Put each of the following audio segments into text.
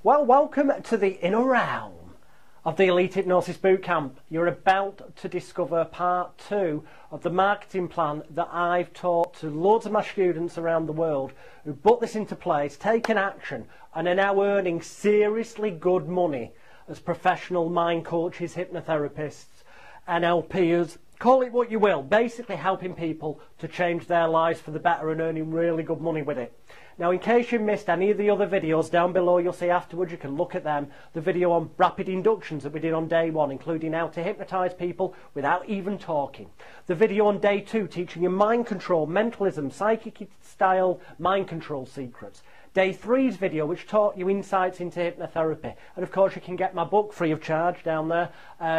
Well, welcome to the inner realm of the Elite Hypnosis Bootcamp. You're about to discover part 2 of the marketing plan that I've taught to loads of my students around the world who put this into place, taken action, and are now earning seriously good money as professional mind coaches, hypnotherapists, NLPers, call it what you will, basically helping people to change their lives for the better and earning really good money with it. Now, in case you missed any of the other videos, down below you'll see afterwards, you can look at them. The video on rapid inductions that we did on day 1, including how to hypnotise people without even talking. The video on day 2, teaching you mind control, mentalism, psychic style mind control secrets. Day 3's video, which taught you insights into hypnotherapy. And of course you can get my book free of charge down there,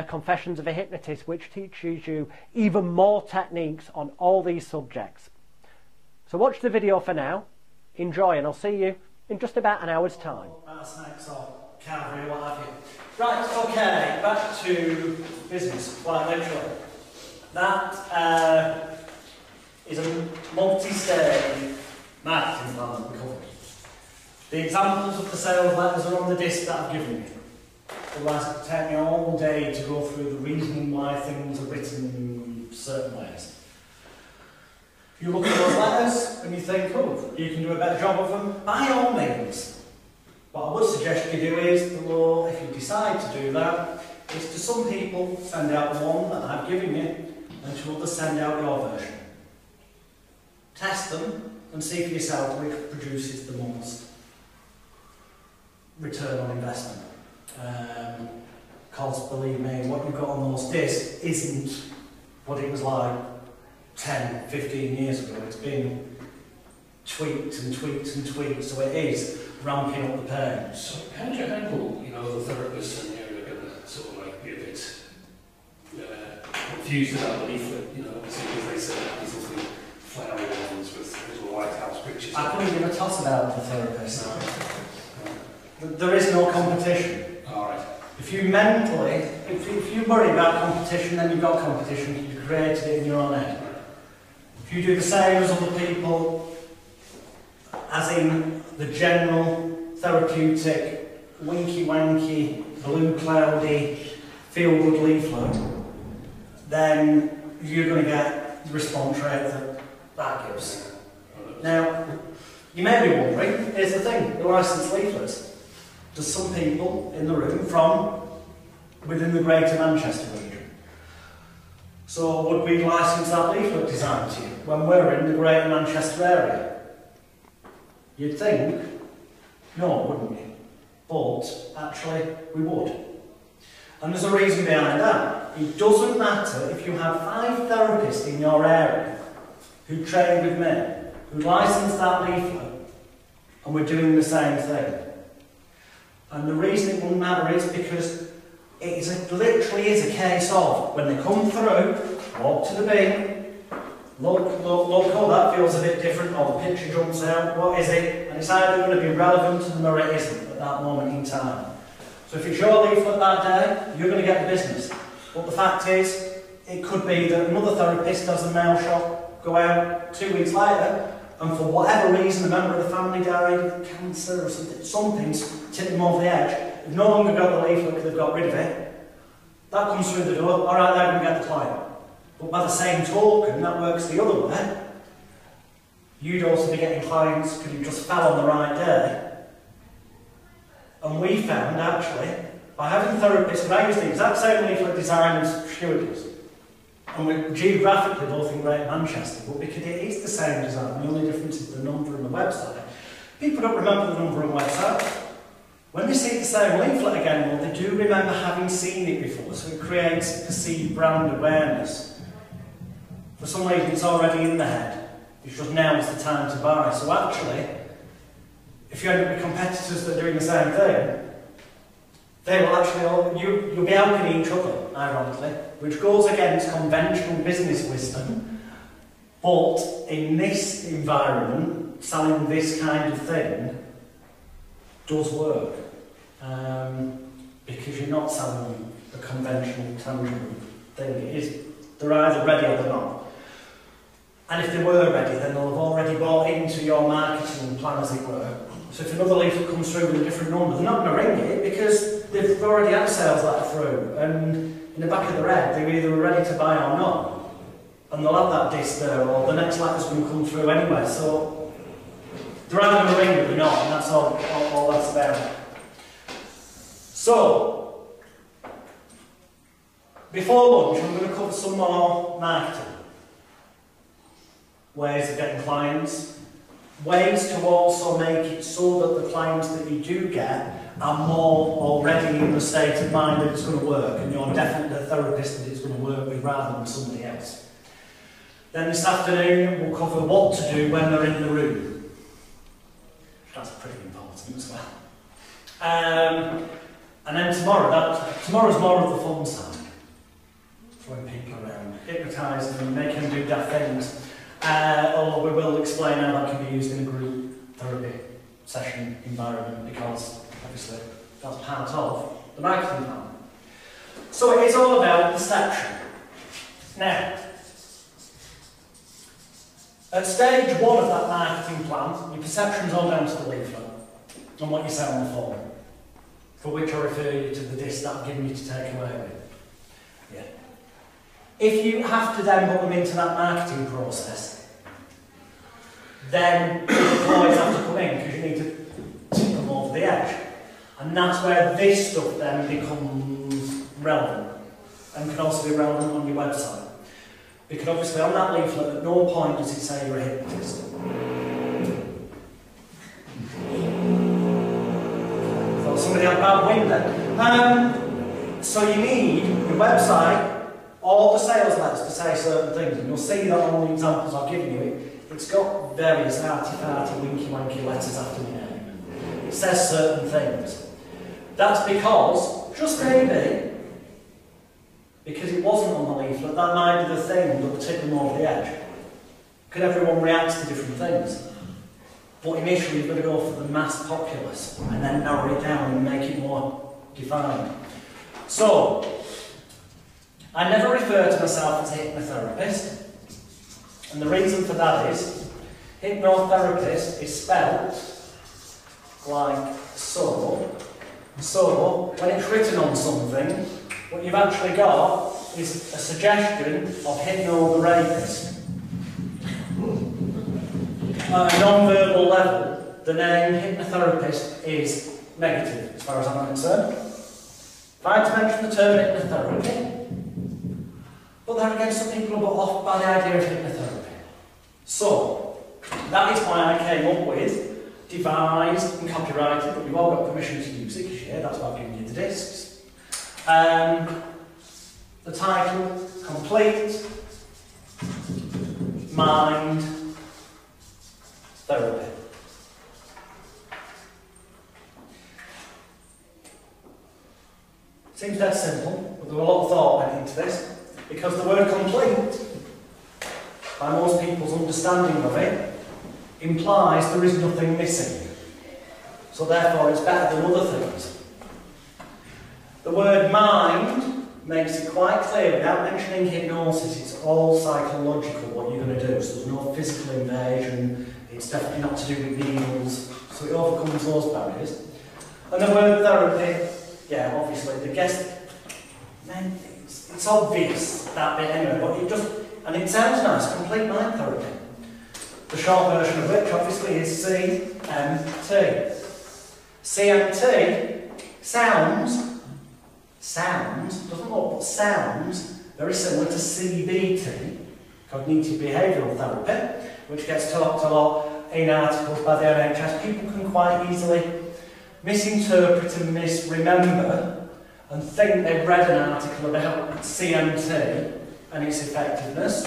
Confessions of a Hypnotist, which teaches you even more techniques on all these subjects. So watch the video for now. Enjoy, and I'll see you in just about an hour's time. Snacks or cavalry, what have you. Right, okay, back to business, quite literally. That is a multi-stage marketing plan that we covered. The examples of the sales letters are on the disc that I've given you. Otherwise it would take me all day to go through the reasoning why things are written in certain ways. You look at those letters and you think, oh, you can do a better job of them, by all means. What I would suggest you do is, if you decide to do that, is to some people send out the one that I've given you, and to others send out your version. Test them and see for yourself which produces the most return on investment. Because believe me, what you've got on those discs isn't what it was like 10, 15 years ago. It's been tweaked and tweaked and tweaked, so it is ramping up the pain. So how do you handle, the therapists and you're going to sort of like be a bit confused about the leaflet, because they say these lovely flowery ones with little White House pictures. I couldn't give a toss about the therapist. There is no competition. Alright. If you worry about competition, then you've got competition. You've created it in your own head. If you do the same as other people, as in the general therapeutic, winky-wanky, blue cloudy, feel-good leaflet, then you're going to get the response rate that gives. Now, you may be wondering, here's the thing, the licensed leaflets. There's some people in the room from within the Greater Manchester region. So would we license that leaflet design to you when we're in the Greater Manchester area? You'd think, no, wouldn't you? But actually, we would. And there's a reason behind that. It doesn't matter if you have 5 therapists in your area who train with me, who license that leaflet, and we're doing the same thing. And the reason it wouldn't matter is because it literally is a case of when they come through, walk to the bin, look, oh, that feels a bit different, or the picture jumps out, what is it? And it's either going to be relevant to them or it isn't at that moment in time. So if it's your leaflet that day, you're going to get the business. But the fact is, it could be that another therapist does a mail shot, go out 2 weeks later, and for whatever reason, a member of the family died of cancer or something's tipped them over the edge. They've no longer got the leaflet because they've got rid of it. That comes through the door, alright, they're going to get the client. But by the same token, that works the other way. You'd also be getting clients because you just fell on the right day. And we found, actually, by having therapists, I use the exact same leaflet design as Stuart does. And we're geographically both in Greater Manchester, but because it is the same design, the only difference is the number and the website. People don't remember the number and website. When they see the same leaflet again, well, they do remember having seen it before, so it creates perceived brand awareness. For some reason, it's already in the head. It's just now is the time to buy. So actually, if you end up with competitors that are doing the same thing, they will actually, you'll be helping each other, ironically, which goes against conventional business wisdom. But in this environment, selling this kind of thing does work. Because you're not selling a conventional, tangible thing. They're either ready or they're not. And if they were ready, then they'll have already bought into your marketing plan, as it were. So if another leaflet comes through with a different number, they're not going to ring it because they've already had a sales letter through, and in the back of their head they're either ready to buy or not, and they'll have that disc there, or the next letter's going to come through anyway, so they're either going to ring it or not, and that's all that's about. So, before lunch I'm going to cover some more marketing. Ways of getting clients, ways to also make it so that the clients that you do get are more already in the state of mind that it's going to work, and you're definitely the therapist that it's going to work with rather than somebody else. Then this afternoon we'll cover what to do when they're in the room. That's pretty important as well. And then tomorrow's more of the fun side. Throwing people around, hypnotising them, making them do daft things. Although we will explain how that can be used in a group therapy session environment, because obviously that's part of the marketing plan. So it is all about perception. Now, at stage 1 of that marketing plan, your perception's all down to the leaflet and what you say on the form, for which I refer you to the disc that I've given you to take away with. Yeah. If you have to then put them into that marketing process, then the employees have to come in because you need to tip them over the edge. And that's where this stuff then becomes relevant, and can also be relevant on your website. Because obviously on that leaflet at no point does it say you're a hypnotist. Thought somebody had a bad wind then. So you need your website, all the sales letters to say certain things, and you'll see that on the examples I've given you. It's got various arty-farty, winky-wanky letters after my name. It says certain things. That's because, just maybe, because it wasn't on the leaflet, that might be the thing that will tip them over the edge. Because everyone reacts to different things. But initially you've got to go for the mass populace, and then narrow it down and make it more defined. So, I never refer to myself as a hypnotherapist. And the reason for that is, hypnotherapist is spelled like so. So, when it's written on something, what you've actually got is a suggestion of hypno the rapist. At a non-verbal level, the name hypnotherapist is negative, as far as I'm concerned. If I had to mention the term hypnotherapy, but then again, some people are put off by the idea of hypnotherapy. So, that is why I came up with, devised and copyrighted, but we've all got permission to use it, because yeah, that's why I've given you the discs. The title, Complete Mind Therapy. Seems dead simple, but there was a lot of thought went into this. Because the word complete, by most people's understanding of it, implies there is nothing missing. So therefore it's better than other things. The word mind makes it quite clear, without mentioning hypnosis, it's all psychological what you're going to do. So there's no physical invasion, it's definitely not to do with needles, so it overcomes those barriers. And the word therapy, yeah, obviously, the guest, man, it's obvious, that bit anyway, but it just, and it sounds nice, complete mind therapy. The short version of which obviously is CMT. CMT sounds, doesn't look, but sounds very similar to CBT, cognitive behavioural therapy, which gets talked a lot in articles by the NHS. People can quite easily misinterpret and misremember and think they've read an article about CMT and its effectiveness.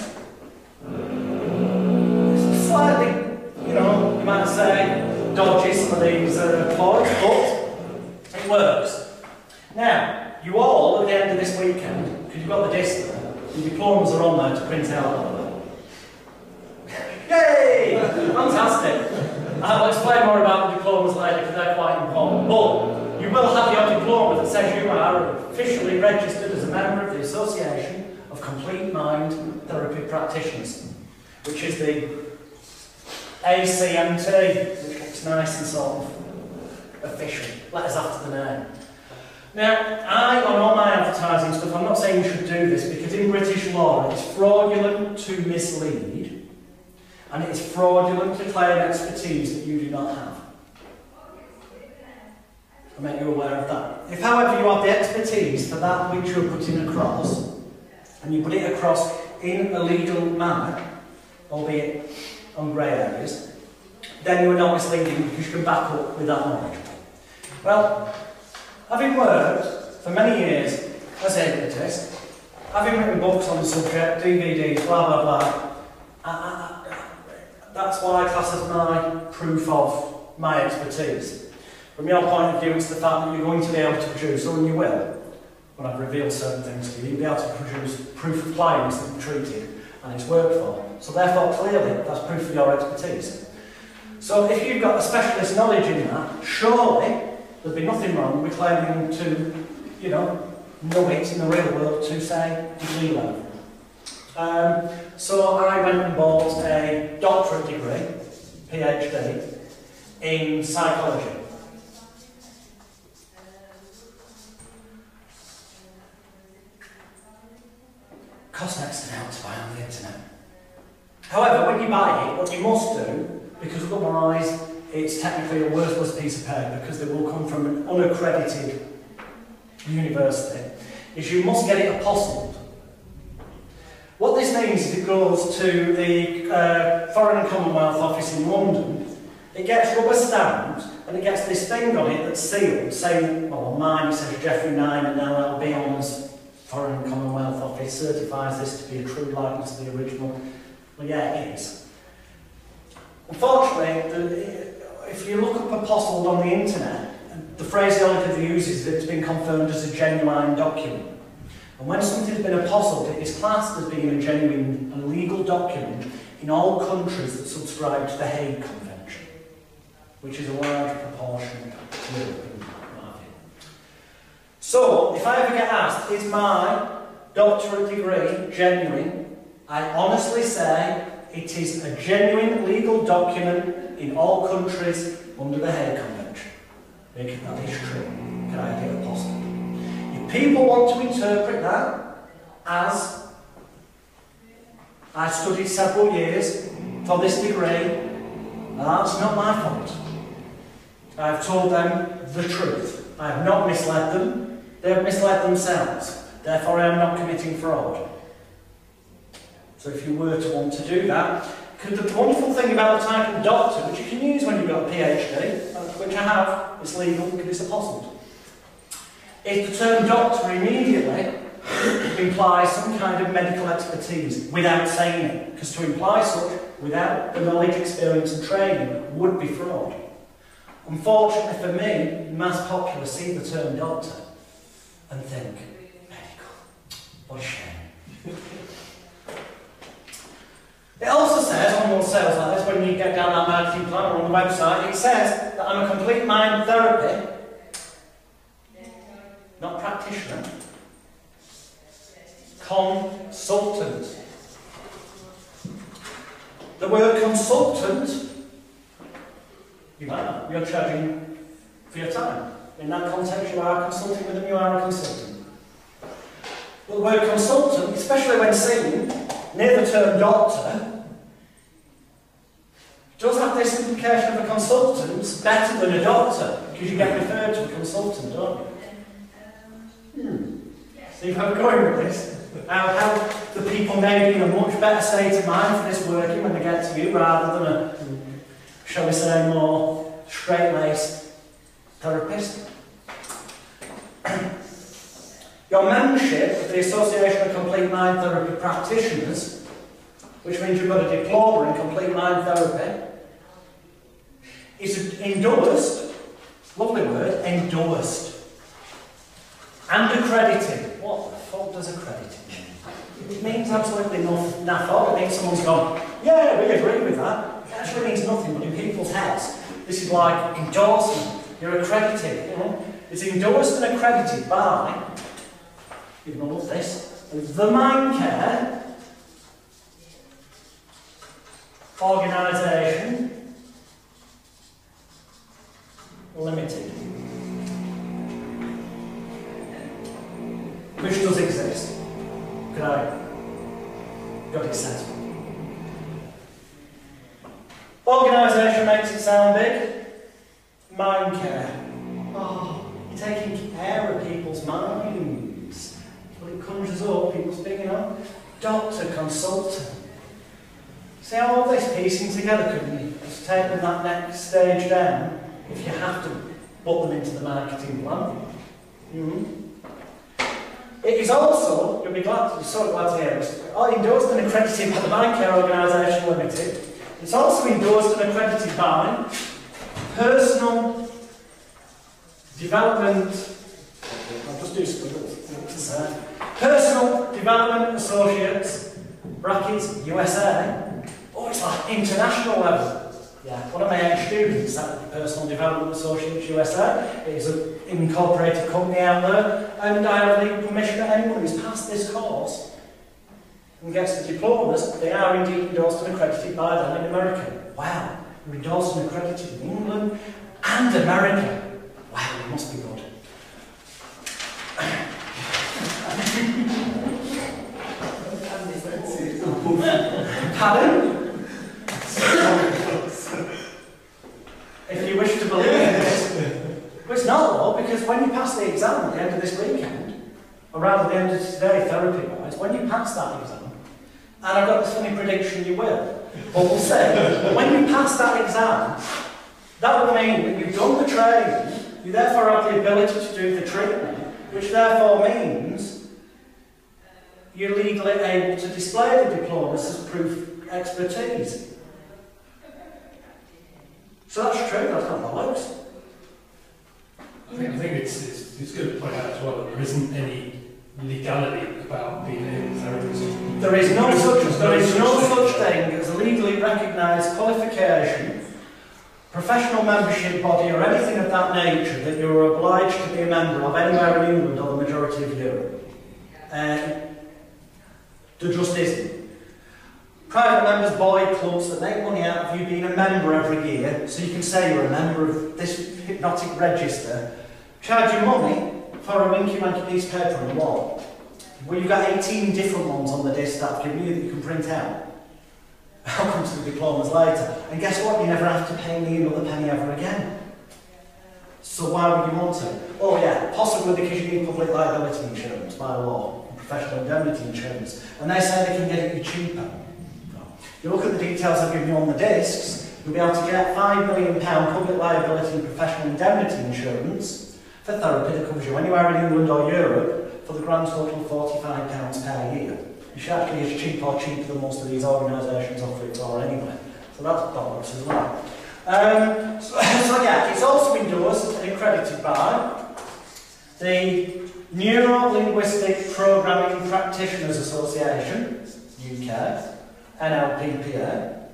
It's slightly, you know, you might say, dodgy some of these ploys, but it works. Now, you all, at the end of this weekend, because you've got the disc there, your diplomas are on there to print out. Yay! Fantastic! I'll explain more about the diplomas later because they're quite important. But you will have your diploma that says you are officially registered as a member of the Association of Complete Mind Therapy Practitioners, which is the ACMT, which looks nice and sort of official, letters after the name. Now, on all my advertising stuff, I'm not saying you should do this because in British law it's fraudulent to mislead and it is fraudulent to claim expertise that you do not have. I'll make you aware of that. If, however, you have the expertise for that which you're putting across, and you put it across in a legal manner, albeit on grey areas, then you are not misleading because you can back up with that knowledge. Well, having worked for many years as a hypnotist, having written books on the subject, DVDs, blah blah blah, that's what I class as my proof of my expertise. From your point of view, it's the fact that you're going to be able to produce, or you will, when I've revealed certain things to you, you'll be able to produce proof of clients that you've treated and it's worked for. So therefore, clearly, that's proof of your expertise. So if you've got a specialist knowledge in that, surely there'd be nothing wrong with claiming to, know it in the real world to, say, degree level. So I went and bought a doctorate degree, PhD, in psychology. Costs next to now to buy on the internet. However, when you buy it, what you must do, because otherwise it's technically a worthless piece of paper because they will come from an unaccredited university, is you must get it apostilled. What this means is it goes to the Foreign and Commonwealth Office in London, it gets rubber stamped, and it gets this thing on it that's sealed, saying, well, on mine it says Jeffrey 9 and LLB Honours, Foreign and Commonwealth Office certifies this to be a true likeness of the original. Well, yeah, it is. Unfortunately, if you look up apostilled on the internet, the phraseology they use is that it's been confirmed as a genuine document. And when something's been apostilled, it is classed as being a genuine and legal document in all countries that subscribe to the Hague Convention, which is a large proportion of Europe. So, if I ever get asked, is my doctorate degree genuine? I honestly say it is a genuine legal document in all countries under the Hague Convention. Because that is true. Can I get apostilled? If people want to interpret that as I studied several years for this degree, that's not my fault. I've told them the truth. I have not misled them. They have misled themselves. Therefore, I am not committing fraud. So if you were to want to do that, because the wonderful thing about the title doctor, which you can use when you've got a PhD, which I have, it's legal because it's apostilled, is the term doctor immediately implies some kind of medical expertise without saying it. Because to imply such without the knowledge, experience and training would be fraud. Unfortunately for me, mass populace see the term doctor and think, medical, what a shame. It also says on your sales like this, when you get down that marketing plan or on the website, it says that I'm a complete mind therapy, not practitioner, consultant. The word consultant, you might know, you're charging for your time. In that context, you are consulting with them, you are a consultant. Well, the word consultant, especially when seen near the term doctor, does have this implication of a consultant better than a doctor, because you get referred to a consultant, don't you? See where I'm going with this? How the people may be in a much better state of mind for this working when they get to you, rather than a, shall we say, more straight-laced therapist. Your membership of the Association of Complete Mind Therapy Practitioners, which means you've got a diploma in complete mind therapy, is endorsed, lovely word, endorsed, and accredited. What the fuck does accredited mean? It means absolutely nothing. It means someone's gone, yeah, we agree with that. It actually means nothing, but in people's heads, this is like endorsement. You're accredited, you know. It's endorsed and accredited by, you're going to love this, the Mindcare organisation, Limited. Which does exist. Could I got it set up? Organisation makes it sound big. Mind care. Oh, you're taking care of people's minds. Well, it conjures up people's big, doctor, consultant. See how all this piecing together, couldn't you? Just take them that next stage down if you have to put them into the marketing plan. It is also, you'll be glad, so glad to hear this, endorsed and accredited by the Mind Care Organisation Limited. It's also endorsed and accredited by Personal Development, I'll just do some Personal Development Associates, brackets, USA. Oh, it's like international level. Yeah, one of my ex-students at Personal Development Associates USA. It is an incorporated company out there, and I have legal permission that anyone who's passed this course and gets the diplomas, they are indeed endorsed and accredited by them in America. Wow, we're endorsed and accredited in England and America. Wow, it must be good. Pardon? If you wish to believe it. But it's not though, because when you pass the exam at the end of this weekend, or rather the end of today, therapy-wise, when you pass that exam, and I've got this funny prediction you will, but we'll say, when you pass that exam, that will mean that you've done the training, you therefore have the ability to do the treatment, which therefore means you're legally able to display the diplomas as proof of expertise. So that's true, that's not bollocks. I think it's good to point out as well that there isn't any legality about being a therapist. There is no such thing as a legally recognised qualification, professional membership body or anything of that nature that you're obliged to be a member of anywhere in England or the majority of Europe. There just isn't. Private members, boy clubs that make money out of you being a member every year, so you can say you're a member of this hypnotic register, charge you money for a winky-manky piece of paper on the wall. Well, you've got 18 different ones on the disc that I've given you that you can print out. I'll come to the diplomas later. And guess what? You never have to pay me another penny ever again. So why would you want to? Oh yeah, possibly because you need public liability insurance by law, and professional indemnity insurance. And they say they can get it you cheaper. If you look at the details I've given you on the discs, you'll be able to get £5 million public liability and professional indemnity insurance for therapy that covers you anywhere in England or Europe for the grand total of £45 per year. Which actually is cheap or cheaper than most of these organisations offer it for anyway. So that's bollocks as well. So yeah, it's also endorsed and accredited by the Neuro-Linguistic Programming Practitioners Association, UK, NLP.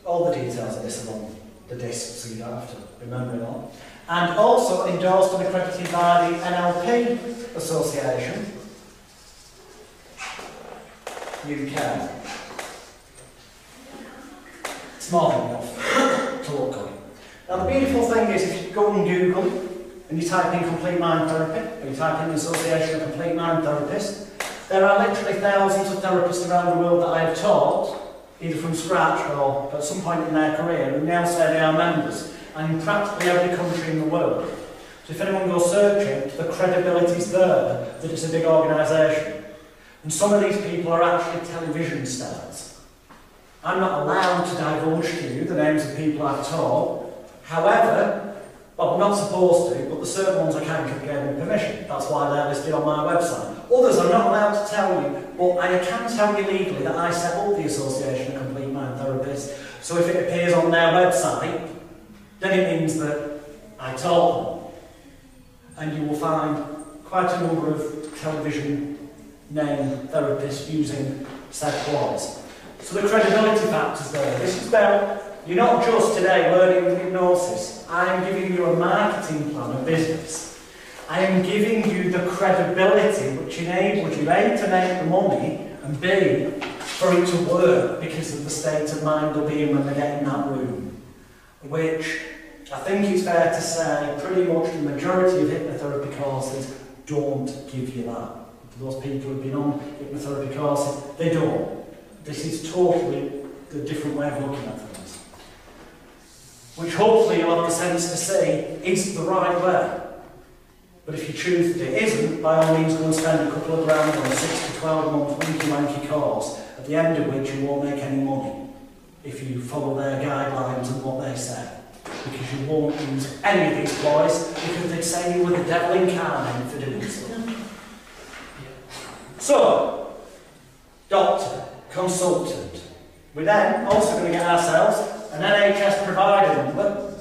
All the details of this are on the disc, so you don't have to remember it all. And also endorsed and accredited by the NLP Association, UK. It's more than enough to look on. Now the beautiful thing is if you go on Google and you type in complete mind therapy, or you type in the Association of Complete Mind Therapists, there are literally thousands of therapists around the world that I have taught, either from scratch or at some point in their career, who now say they are members, and in practically every country in the world. So if anyone goes searching, the credibility is there that it's a big organisation. And some of these people are actually television stars. I'm not allowed to divulge to you the names of people I've taught. However, well, I'm not supposed to, but the certain ones I can because they gave me permission. That's why they're listed on my website. Others I'm not allowed to tell you, but I can tell you legally that I set up the Association of Complete Mind Therapists. So if it appears on their website, then it means that I taught them. And you will find quite a number of television name therapists using said clause. So the credibility factor's there. This is about, you're not just today learning hypnosis. I am giving you a marketing plan of business. I am giving you the credibility which enables you A, to make the money, and B, for it to work because of the state of mind they'll be in when they get in that room. Which, I think it's fair to say pretty much the majority of hypnotherapy courses don't give you that. Those people who've been on hypnotherapy courses, they don't. This is totally a different way of looking at things. Which hopefully you'll have the sense to see is the right way. But if you choose that it isn't, by all means go and spend a couple of grand on a 6 to 12 month winky wanky course, at the end of which you won't make any money if you follow their guidelines and what they say. Because you won't use any of these ploys because they'd say you were the devil incarnate for doing so. So, doctor, consultant. We're then also going to get ourselves an NHS provider number,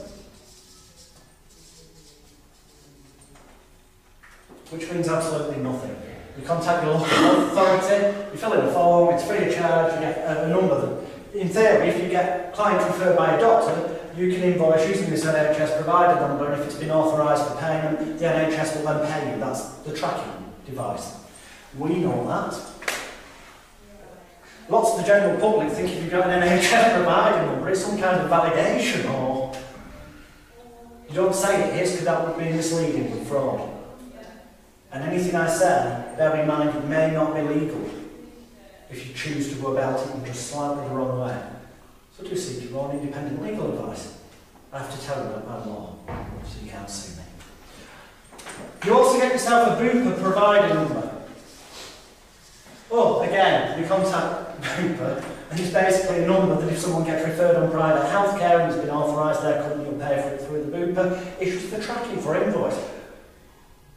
which means absolutely nothing. You contact your local health authority, you fill in a form, it's free of charge, you get a number that, in theory, if you get clients referred by a doctor, you can invoice using this NHS provider number, and if it's been authorised for payment, the NHS will then pay you. That's the tracking device. We know that. Lots of the general public think if you've got an NHS provider number, it's some kind of validation, or you don't say it is because that would be misleading with fraud. And anything I say, bear in mind, it may not be legal if you choose to go about it in just slightly the wrong way. So do seek your own independent legal advice. I have to tell you that by law, so you can't sue me. You also get yourself a Bupa provider number. Oh, again, you contact Bupa, and it's basically a number that if someone gets referred on private healthcare and has been authorised, their company will pay for it through the Bupa. It's just the tracking for invoice.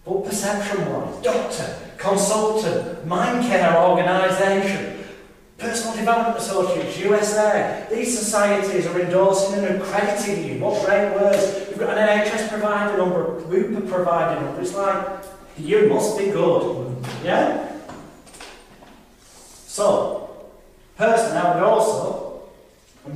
But perception-wise, doctor, consultant, mind care organisation, personal development associates, USA, these societies are endorsing and accrediting you. What great words. You've got an NHS provider number, a Bupa provider number. It's like, you must be good. Yeah? So, personally, I would also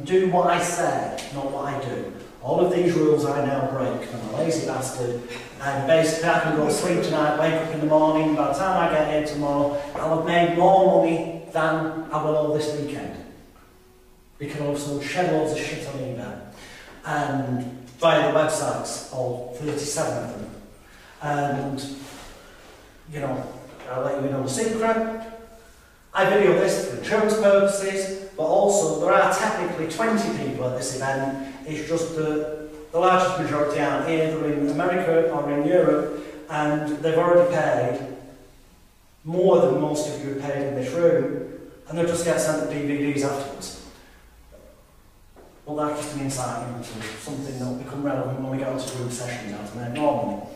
do what I say, not what I do. All of these rules I now break. I'm a lazy bastard, and basically I can go to sleep tonight, wake up in the morning, by the time I get here tomorrow, I'll have made more money than I will all this weekend. Because I've sold shed loads of shit on eBay. And via the websites, all 37 of them. And, you know, I'll let you in on the secret. I video this for insurance purposes, but also there are technically 20 people at this event. It's just the largest majority aren't either in America or in Europe, and they've already paid more than most of you have paid in this room, and they'll just get sent the DVDs afterwards. Well, that's just an insight into something that will become relevant when we get onto group sessions as men normally.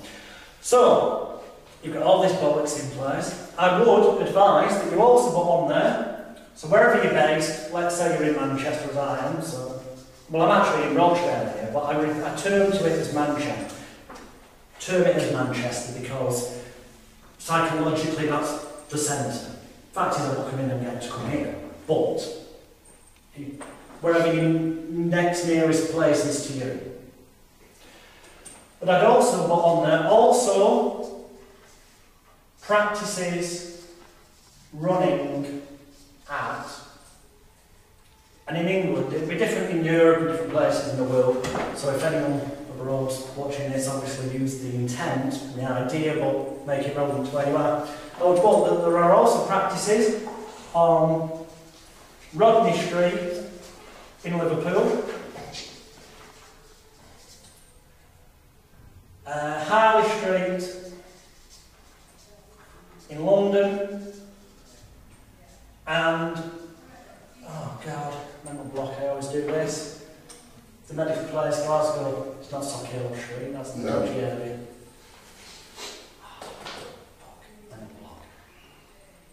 So, you've got all this bollocks in place. I would advise that you also put on there, so wherever you're based, let's say you're in Manchester as I am, so, well, I'm actually in Rochdale here, but I term to it as Manchester. Term it as Manchester because psychologically that's the centre. Fact is I will come in and get to come here, but wherever your next nearest place is to you. But I'd also put on there, also practices running at, and in England, it'd be different in Europe and different places in the world, so if anyone abroad watching this obviously use the intent and the idea, but make it relevant to where you are. I would put that there are also practices on Rodney Street in Liverpool, Harley Street in London, and, oh God, mental block, I always do this. The medical place, Glasgow, it's not Sockhill Street, that's the dodgy area. Oh, fuck, mental block.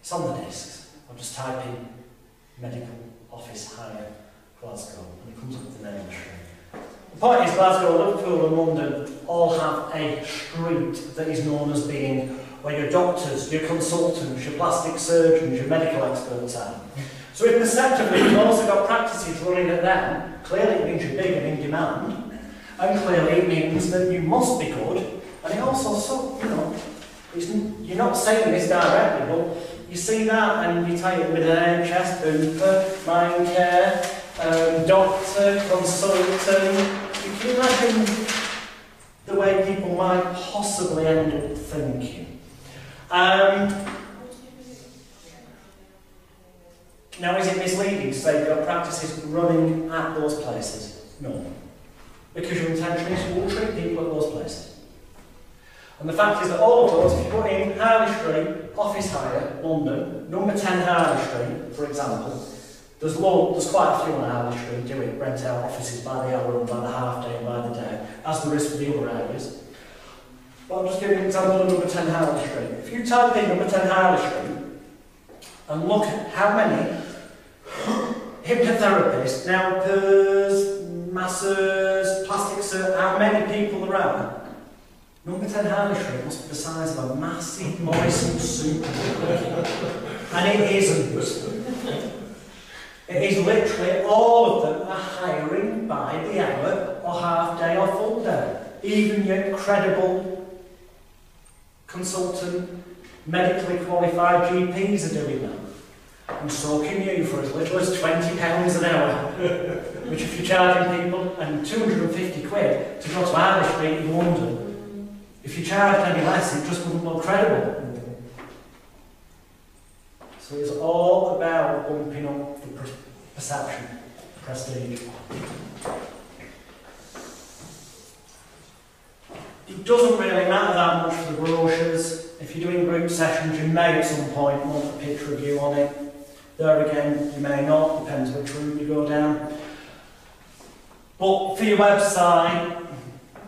It's on the discs. I'll just type in medical office hire Glasgow, and it comes up with the name of the street. The point is, Glasgow, Liverpool and London all have a street that is known as being where your doctors, your consultants, your plastic surgeons, your medical experts are. So if perceptively you've also got practices running at them, clearly it means you're big and in demand, and clearly it means that you must be good, and it also, so, you know, you're not saying this directly, but you see that and you tie it with an NHS, Bupa, mind care, doctor, consultant. You can imagine the way people might possibly end up thinking. Now, is it misleading to say you've got practices running at those places? No. Because your intention is you will treat people at those places. And the fact is that all of those, if you put in Harley Street, office hire, London, number 10 Harley Street, for example, there's quite a few on Harley Street doing rent out offices by the hour and by the half day and by the day, as there is for the other areas. But I'll just give you an example of number 10 Harley Street. If you type in number 10 Harley Street and look at how many hypnotherapists, nailpers, masseurs, plastic surgeons, how many people there are, number 10 Harley Street must be the size of a massive Morrison supermarket. And it isn't. It is literally all of them are hiring by the hour or half day or full day. Even your credible consultant, medically qualified GPs are doing that. And so can you for as little as £20 an hour. Which if you're charging people and 250 quid to go to Harley Street in London, if you charged any less it just wouldn't look credible. So it's all about bumping up the perception, prestige. It doesn't really matter that much for the brochures. If you're doing group sessions, you may at some point want a picture of you on it. There again, you may not, depends which route you go down. But for your website,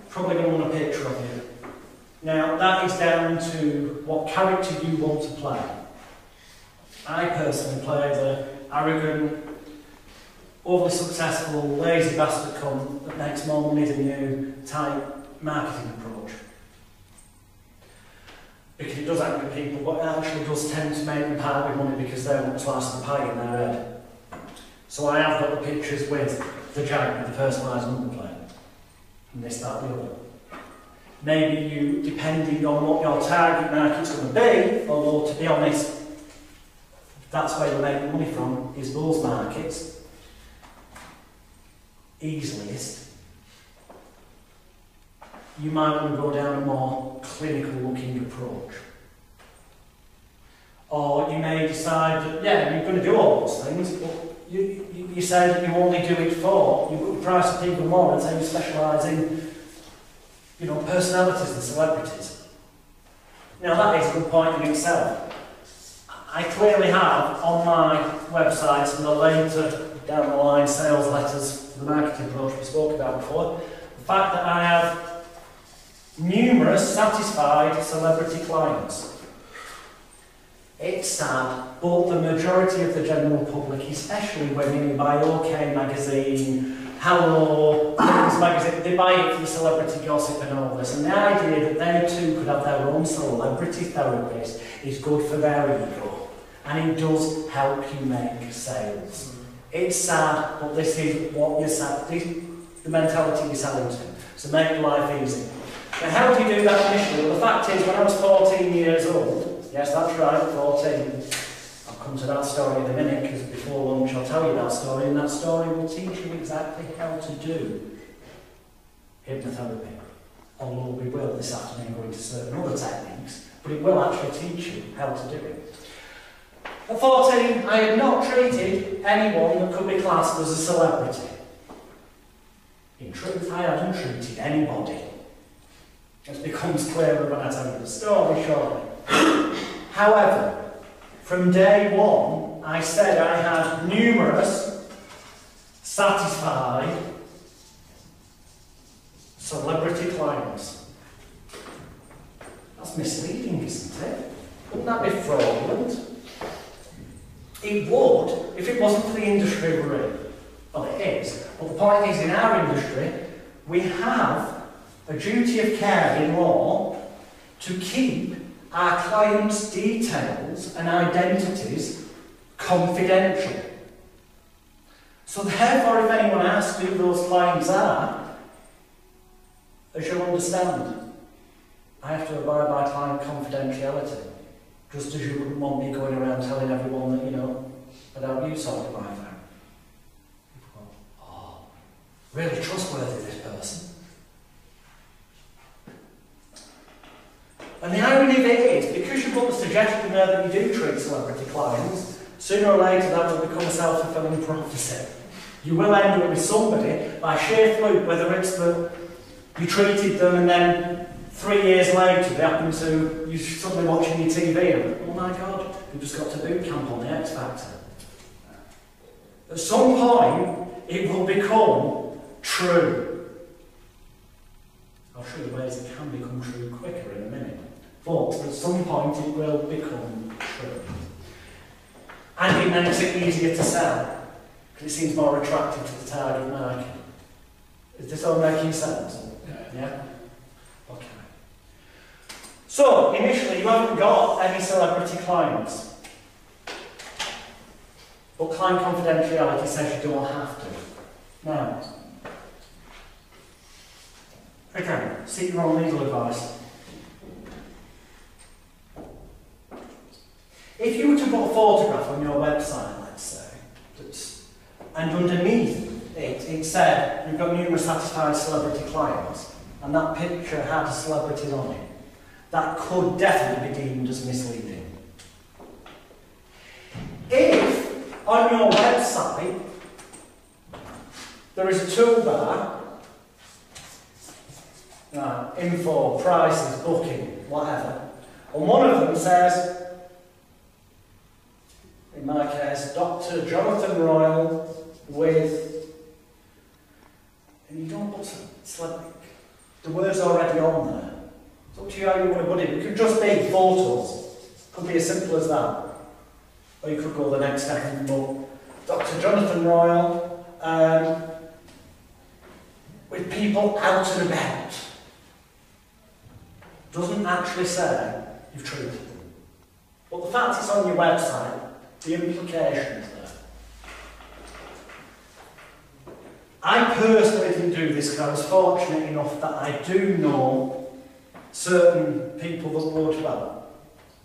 probably going to want a picture of you. Now, that is down to what character you want to play. I personally play the arrogant, overly successful, lazy bastard cunt that makes more money than you type marketing approach. Because it does anger people, but it actually does tend to make them part with money because they want to slice the pie in their head. So I have got the pictures with the giant with the personalised number plate. And this, that, the other. Maybe you, depending on what your target market's going to be, although to be honest, that's where you make money from, is those markets. Easiest. You might want to go down a more clinical looking approach. Or you may decide that, yeah, you're going to do all those things, but you say that you only do it for, you put the price of people more and say you specialise in, you know, personalities and celebrities. Now that is a good point in itself. I clearly have on my website some of the later down the line sales letters for the marketing approach we spoke about before. The fact that I have numerous satisfied celebrity clients. It's sad, but the majority of the general public, especially women who buy OK magazine, Hello, Women's magazine, they buy it for the celebrity gossip and all this. And the idea that they too could have their own celebrity therapist is good for their ego. And it does help you make sales. It's sad, but this is what you're selling, the mentality you're selling to. So make life easy. Now, how do you do that initially? Well, the fact is, when I was 14 years old, yes, that's right, 14, I'll come to that story in a minute, because before lunch I'll tell you that story, and that story will teach you exactly how to do hypnotherapy. Although we will this afternoon go into certain other techniques, but it will actually teach you how to do it. At 14, I had not treated anyone that could be classed as a celebrity. In truth, I hadn't treated anybody. It becomes clearer when I tell you the story shortly. However, from day one, I said I had numerous satisfied celebrity clients. That's misleading, isn't it? Wouldn't that be fraudulent? It would, if it wasn't for the industry we're in. Well, it is. But the point is, in our industry, we have a duty of care in law to keep our clients' details and identities confidential. So therefore, if anyone asks who those clients are, as you'll understand, I have to abide by client confidentiality. Just as you wouldn't want me going around telling everyone that, you know, about you sorting my phone. People go, oh, really trustworthy, this person. And the irony of it is, because you put the suggestion there that you do treat celebrity clients, sooner or later that will become a self-fulfilling prophecy. You will end up with somebody, by sheer fluke, whether it's that you treated them and then 3 years later they happen to, you're suddenly watching your TV and, oh my God, you just got to boot camp on the X Factor. At some point, it will become true. I'll show you ways it can become true quicker in a minute. But at some point, it will become true. And it makes it easier to sell, because it seems more attractive to the target market. Is this all making sense? Yeah? Okay. So, initially, you haven't got any celebrity clients. But client confidentiality says you don't have to. Now, again, seek your own legal advice. If you were to put a photograph on your website, let's say, and underneath it said you've got numerous satisfied celebrity clients, and that picture had celebrities on it, that could definitely be deemed as misleading. If on your website there is a toolbar, info, prices, booking, whatever, and one of them says, in my case, Dr. Jonathan Royal with, and you don't put celebrity, the word's already on there. It's up to you how you want to put it. It could just be photos. It could be as simple as that. Or you could go the next step and put Dr. Jonathan Royal with people out and about. Doesn't actually say you've treated them. But the fact it's on your website, the implications there. I personally didn't do this because I was fortunate enough that I do know certain people that would, well,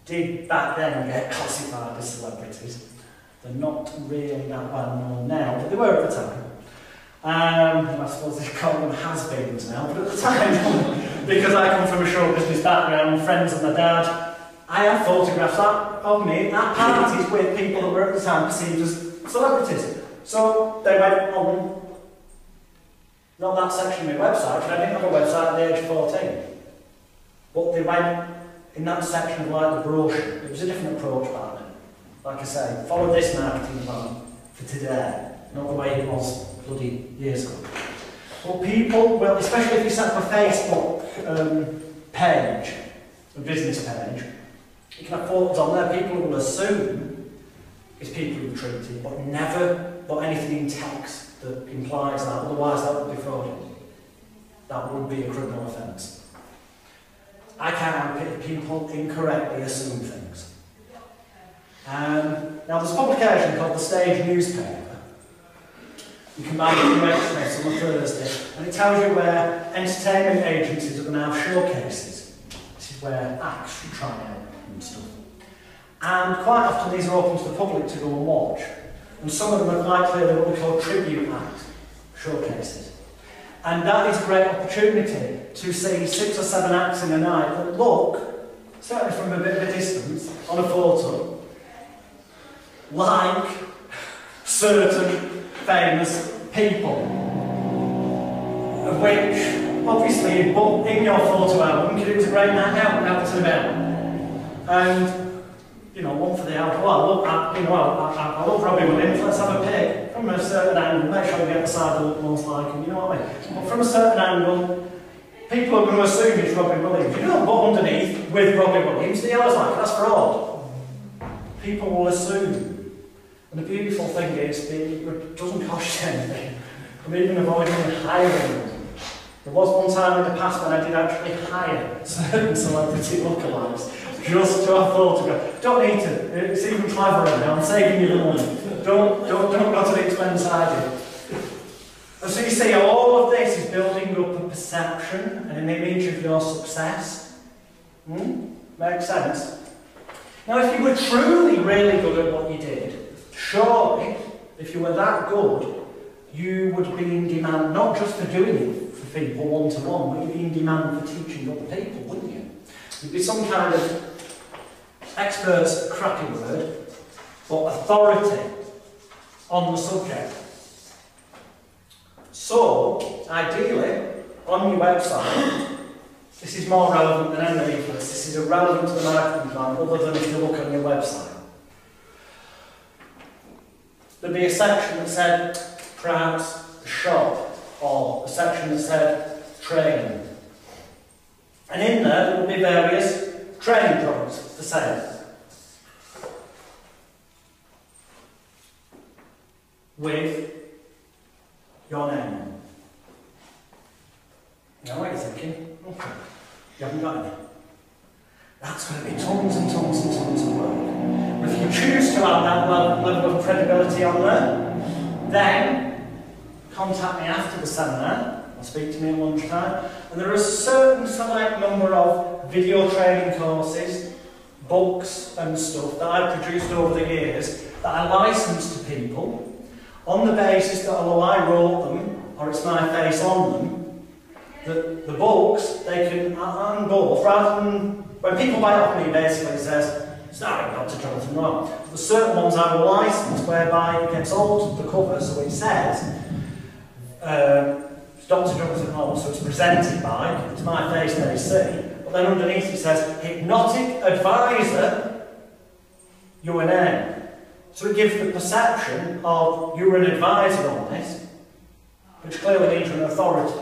did back then get classified as celebrities. They're not really that well known now, but they were at the time. I suppose they call them has-beens now, but at the time, because I come from a show business background, friends of my dad, I had photographs of me at parties with people that were at the time perceived as celebrities. So they went on, not that section of my website, because I didn't have a website at the age of 14. But they went in that section of like the brochure. It was a different approach back then. Like I say, follow this marketing plan for today, not the way it was bloody years ago. But people, well, especially if you set up a Facebook page, a business page, you can have photos on there. People will assume it's people you've treated, but never put anything in text that implies that. Otherwise, that would be fraudulent. That would be a criminal offence. I can't help it if people incorrectly assume things. Now, there's a publication called the Stage Newspaper. You can buy it from Express on a Thursday, and it tells you where entertainment agencies are going to have showcases. This is where acts should try out and stuff. And quite often these are open to the public to go and watch. And some of them are quite clearly what we call tribute act showcases. And that is a great opportunity to see 6 or 7 acts in a night that look, certainly from a bit of a distance, on a photo, like certain famous people, of which, obviously, in your photo album, it was a great night out and about. And, you know, one for the album. Well, I love Robbie Williams, let's have a pic from a certain angle, make sure we get the side that look most like him, you know what I mean? But from a certain angle, people are going to assume it's Robbie Williams. You don't put underneath with Robbie Williams, the yellow's like, that's fraud. People will assume. And the beautiful thing is, it doesn't cost you anything. I'm even avoiding hiring them. There was one time in the past when I did actually hire certain celebrity lookalikes just to have photographs. Don't need to. It's even cleverer now. I'm saving you the money. Don't go to the expense I did. And so you see, all of this is building up a perception and an image of your success. Makes sense? Now, if you were truly really good at what you did, surely, if you were that good, you would be in demand not just for doing it for people one-to-one, but you'd be in demand for teaching other people, wouldn't you? It'd be some kind of expert's a crappy word, but authority on the subject. So, ideally, on your website, this is more relevant than NLP. This is irrelevant to the marketing plan, other than if you look on your website. There'd be a section that said, perhaps, shop, or a section that said, training. And in there would be various training products for sale. With your name on. You know what you're thinking? Okay. You haven't got any. That's going to be tons and tons and tons of work. But if you choose to add that level of credibility on there, then contact me after the seminar, or speak to me at lunchtime, and there are a certain select number of video training courses, books and stuff that I've produced over the years that I license to people on the basis that although I wrote them, or it's my face on them, the books, they can, and both, rather than, when people buy it off me, basically it says, sorry, Dr. Jonathan Wrong. There's certain ones I will license whereby it gets altered the cover, so it says, Dr. Jonathan Wrong, so it's presented by, it's my face they see, but then underneath it says, Hypnotic Advisor, your name. So it gives the perception of you're an advisor on this, which clearly means you're an authority.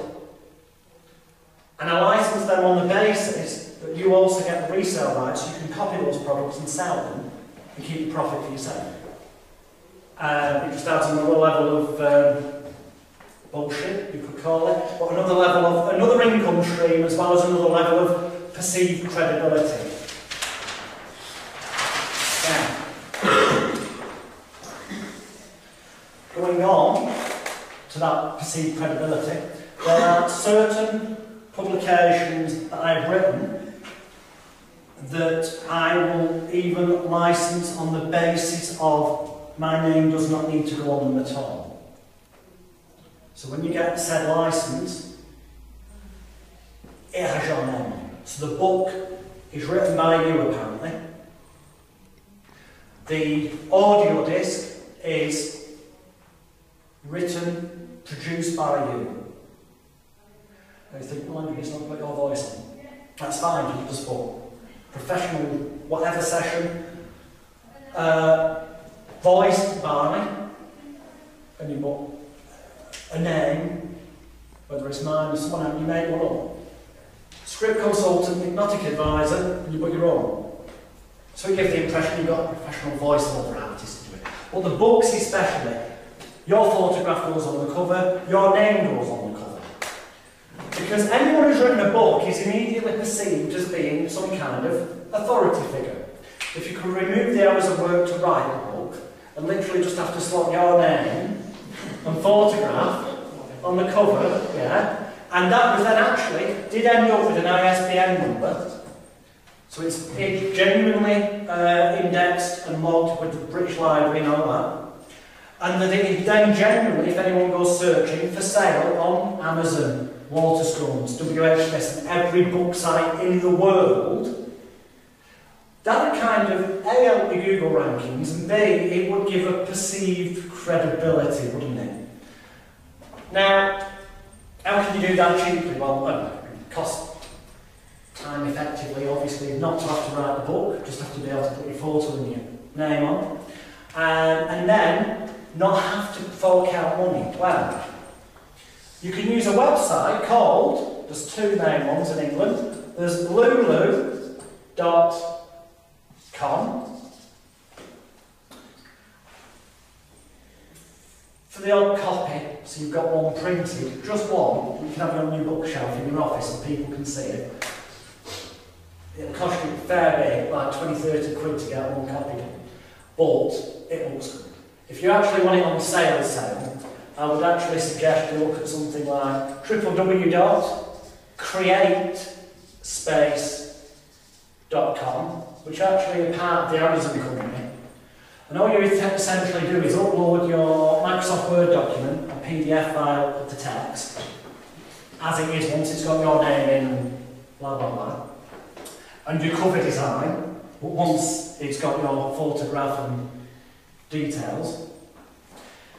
And I license them on the basis that you also get the resale rights, so you can copy those products and sell them and keep the profit for yourself. It just adds another level of bullshit, you could call it, but another level of another income stream as well as another level of perceived credibility. Now, going on to that perceived credibility, there are certain publications that I've written that I will even license on the basis of my name does not need to go on them at all. So when you get said license, it has your name on it. So the book is written by you apparently. The audio disc is written, produced by you. And you think, well, it's not got your voice on. That's fine, you just put professional, whatever session, voiced by, and you put a name, whether it's mine or someone else, you make one up. Script consultant, hypnotic advisor, and you put your own. So you give the impression you've got a professional voiceover artist to do it. But the books especially, your photograph goes on the cover, your name goes on the cover. Because anyone who's written a book is immediately perceived as being some kind of authority figure. If you could remove the hours of work to write a book, and literally just have to slot your name and photograph on the cover, yeah, and that was then actually did end up with an ISBN number. So it's genuinely indexed and logged with the British Library and all that. And that it then genuinely, if anyone goes searching, for sale on Amazon, Waterstones, WHS, and every book site in the world, that would kind of A, help the Google rankings, and B, it would give a perceived credibility, wouldn't it? Now, how can you do that cheaply? Well, it costs time effectively, obviously, not to have to write the book, just have to be able to put your photo and your name on. And then, not have to fork out money. Well, you can use a website called, there's two main ones in England, there's lulu.com. For the odd copy, so you've got one printed, just one, you can have it on your bookshelf in your office and people can see it. It'll cost you a fair bit, like 20-30 quid to get one copy done, but it looks good. If you actually want it on sale, I would actually suggest you look at something like www.createspace.com, which actually is part of the Amazon company. And all you essentially do is upload your Microsoft Word document, a PDF file of the text, as it is once it's got your name in, and blah blah blah. and do cover design, but once it's got your photograph and details,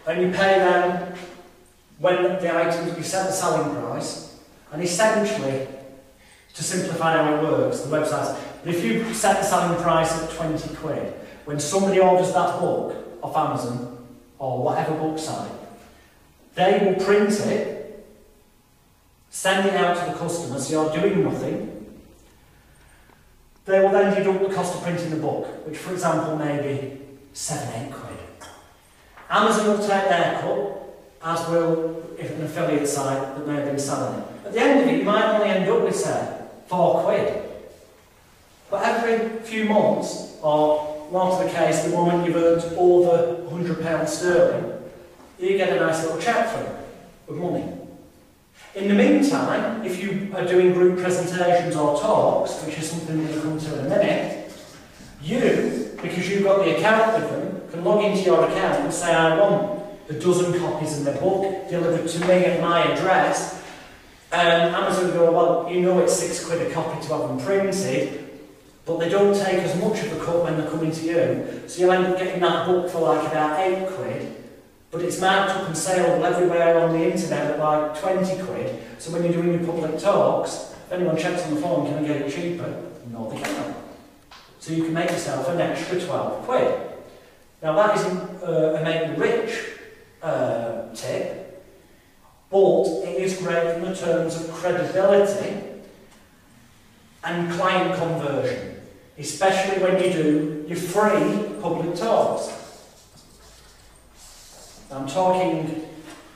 and you pay them when the items, you set the selling price, and essentially, to simplify how it works, the website, if you set the selling price at 20 quid, when somebody orders that book off Amazon or whatever book site, they will print it, send it out to the customer, so you're doing nothing. They will then deduct the cost of printing the book, which for example may be 7-8 quid. Amazon will take their cut, as will if an affiliate site that may have been selling it. At the end of it, you might only end up with, say, 4 quid. But every few months, or more to the case, the moment you've earned over £100 sterling, you get a nice little cheque from it, with money. In the meantime, if you are doing group presentations or talks, which is something we're going to come to in a minute, you, because you've got the account with them, can log into your account and say, I want a dozen copies of the book delivered to me at my address. Amazon go, well, you know it's 6 quid a copy to have them printed, but they don't take as much of a cut when they're coming to you. So you'll end up getting that book for like about 8 quid, but it's marked up and saleable everywhere on the internet at like 20 quid. So when you're doing your public talks, if anyone checks on the phone, can I get it cheaper? No, they can't. So you can make yourself an extra 12 quid. Now that isn't a make you rich tip, but it is great in the terms of credibility and client conversion, especially when you do your free public talks. I'm talking,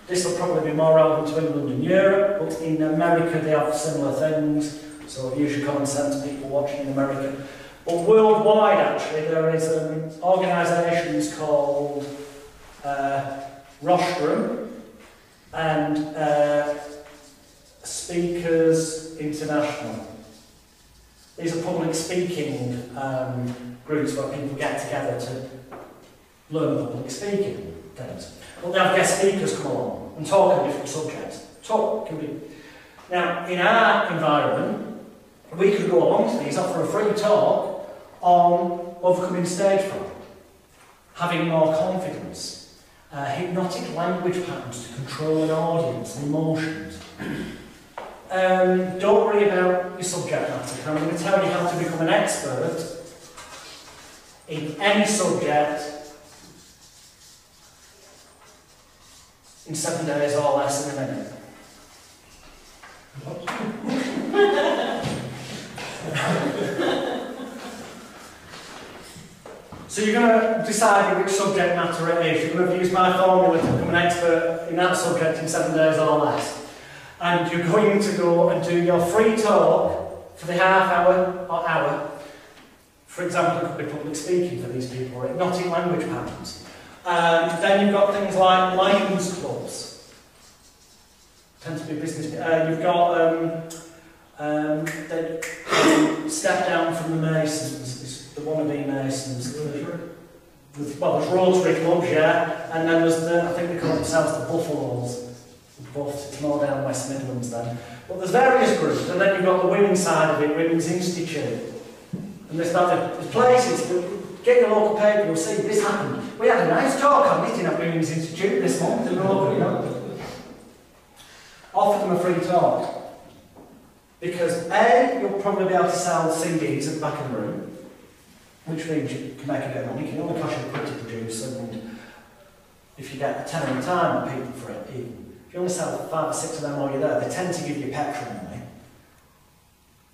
this will probably be more relevant to England and Europe, but in America they have similar things, so use your common sense, people watching in America. But worldwide, actually, there is organisations called Rostrum and Speakers International. These are public speaking groups where people get together to learn public speaking things. Well, they have guest speakers come along and talk on different subjects. Talk can be... Now, in our environment, we could go along to these, offer a free talk on overcoming stage fright, having more confidence, hypnotic language patterns to control an audience and emotions. Don't worry about your subject matter. I'm going to tell you how to become an expert in any subject in 7 days or less in a minute. So you're going to decide which subject matter it is. You're going to use my formula to become an expert in that subject in 7 days or less. And you're going to go and do your free talk for the half hour or hour. For example, it could be public speaking for these people, or hypnotic language patterns. Then you've got things like Lions clubs. Tend to be business. You've got Step Down from the Masons, the wannabe Masons. Well, there's Rotary clubs, yeah, and then there's I think they call themselves the Buffaloes. Buffs, it's more down West Midlands then. But there's various groups, and then you've got the women's side of it, Women's Institute. And there's places, get your local paper, you'll see this happened. We had a nice talk on meeting at Women's Institute this month in Rotary, you know. Offer them a free talk. Because A, you'll probably be able to sell CDs at the back of the room, which means you can make a bit of money. It can only cost you a quid to produce, and if you get a tenner a time of people for it, even. If you only sell 5 or 6 of them while you're there, they tend to give you petrol money.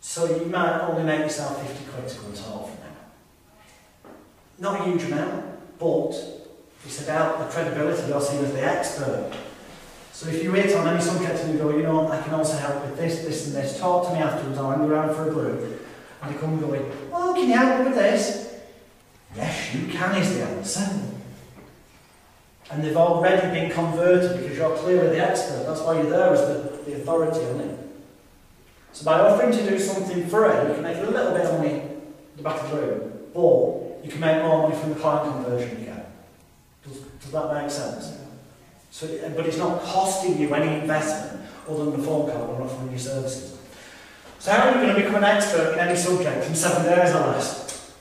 So you might only make yourself 50 quid to go and talk for them. Not a huge amount, but it's about the credibility you're seen as the expert. So if you hit on any subject and you go, you know, I can also help with this, this and this, talk to me afterwards, I'll hang around for a group. And they come going, oh, can you help me with this? Yes, you can, is the answer. And they've already been converted because you're clearly the expert. That's why you're there as the authority on it. So by offering to do something free, you can make a little bit of money in the back of the room, or you can make more money from the client conversion you get. Does that make sense? So, but it's not costing you any investment other than the phone call or offering your services. So how are you going to become an expert in any subject in 7 days or less?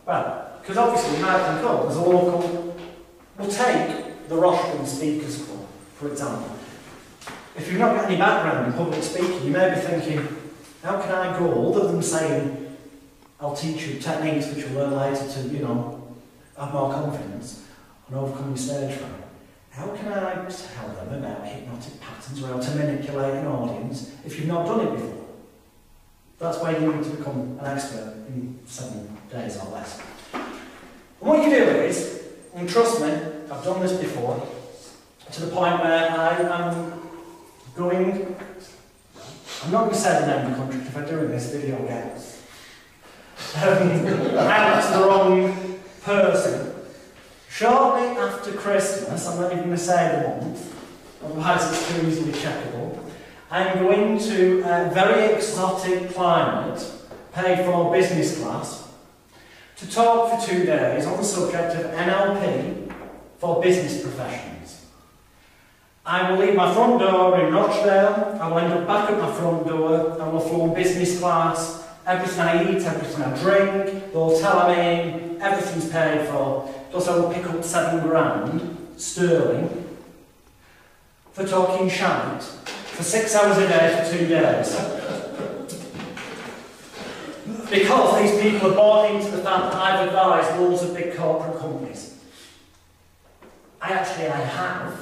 Well, because obviously you might think, oh, there's a local... We'll take the Roshman Speakers Club, for example. If you've not got any background in public speaking, you may be thinking, how can I go, other than saying, I'll teach you techniques which you'll learn later to, you know, have more confidence and overcome your stage fright. How can I tell them about hypnotic patterns or how to manipulate an audience if you've not done it before? That's why you need to become an expert in 7 days or less. And what you do is, and trust me, I've done this before, to the point where I am going, I'm not going to say the name of the country, if I do in this video again, out to the wrong person. Shortly after Christmas, I'm not even going to say the month, otherwise it's too easily checkable, I'm going to a very exotic climate, paid for business class, to talk for 2 days on the subject of NLP for business professionals. I will leave my front door in Rochdale, I will end up back at my front door, I will fly business class, everything I eat, everything I drink, the hotel I'm in, everything's paid for, plus I will pick up £7,000 sterling for talking shite for 6 hours a day for 2 days. Because these people are bought into the fact that I've advised loads of big corporate companies. I have,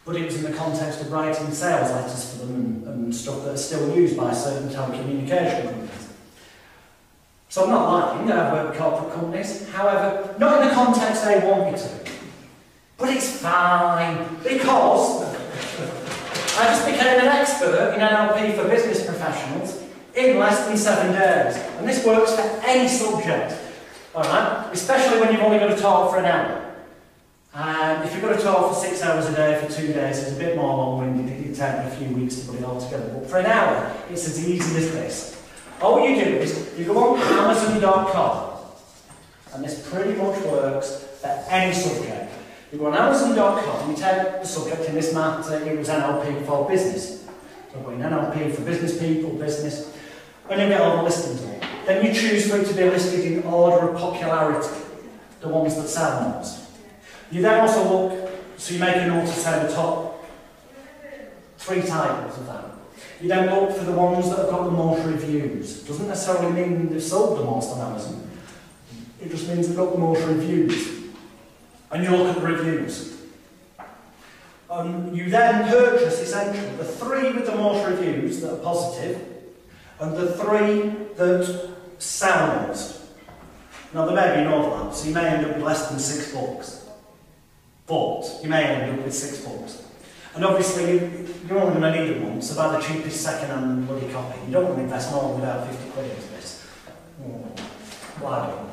but it was in the context of writing sales letters for them and stuff that are still used by certain telecommunication companies. So I'm not lying, I've worked with corporate companies, however, not in the context they want me to. But it's fine, because I just became an expert in NLP for business professionals in less than 7 days. And this works for any subject, alright? Especially when you've only got to talk for an hour. If you've got to talk for 6 hours a day for 2 days, it's a bit more long-winded, it can take a few weeks to put it all together. But for an hour, it's as easy as this. All you do is, you go on Amazon.com, and this pretty much works for any subject. You go on Amazon.com, you take the subject, in this matter, it was NLP for business. So going NLP for business people, business, and you get all the listings on it. Then you choose for it to be listed in order of popularity, the ones that sell most. You then also look, so you make a note to say the top 3 titles of that. You then look for the ones that have got the most reviews. Doesn't necessarily mean they've sold the most on Amazon. It just means they've got the most reviews. And you look at the reviews. You then purchase, essentially, the 3 with the most reviews that are positive, and the 3 that sell most. Now, there may be an overlap, so you may end up with less than 6 books. But you may end up with 6 books. And obviously, you're only going to need them once, so buy the cheapest second-hand bloody copy. You don't want to invest more than about 50 quid into this. Why don't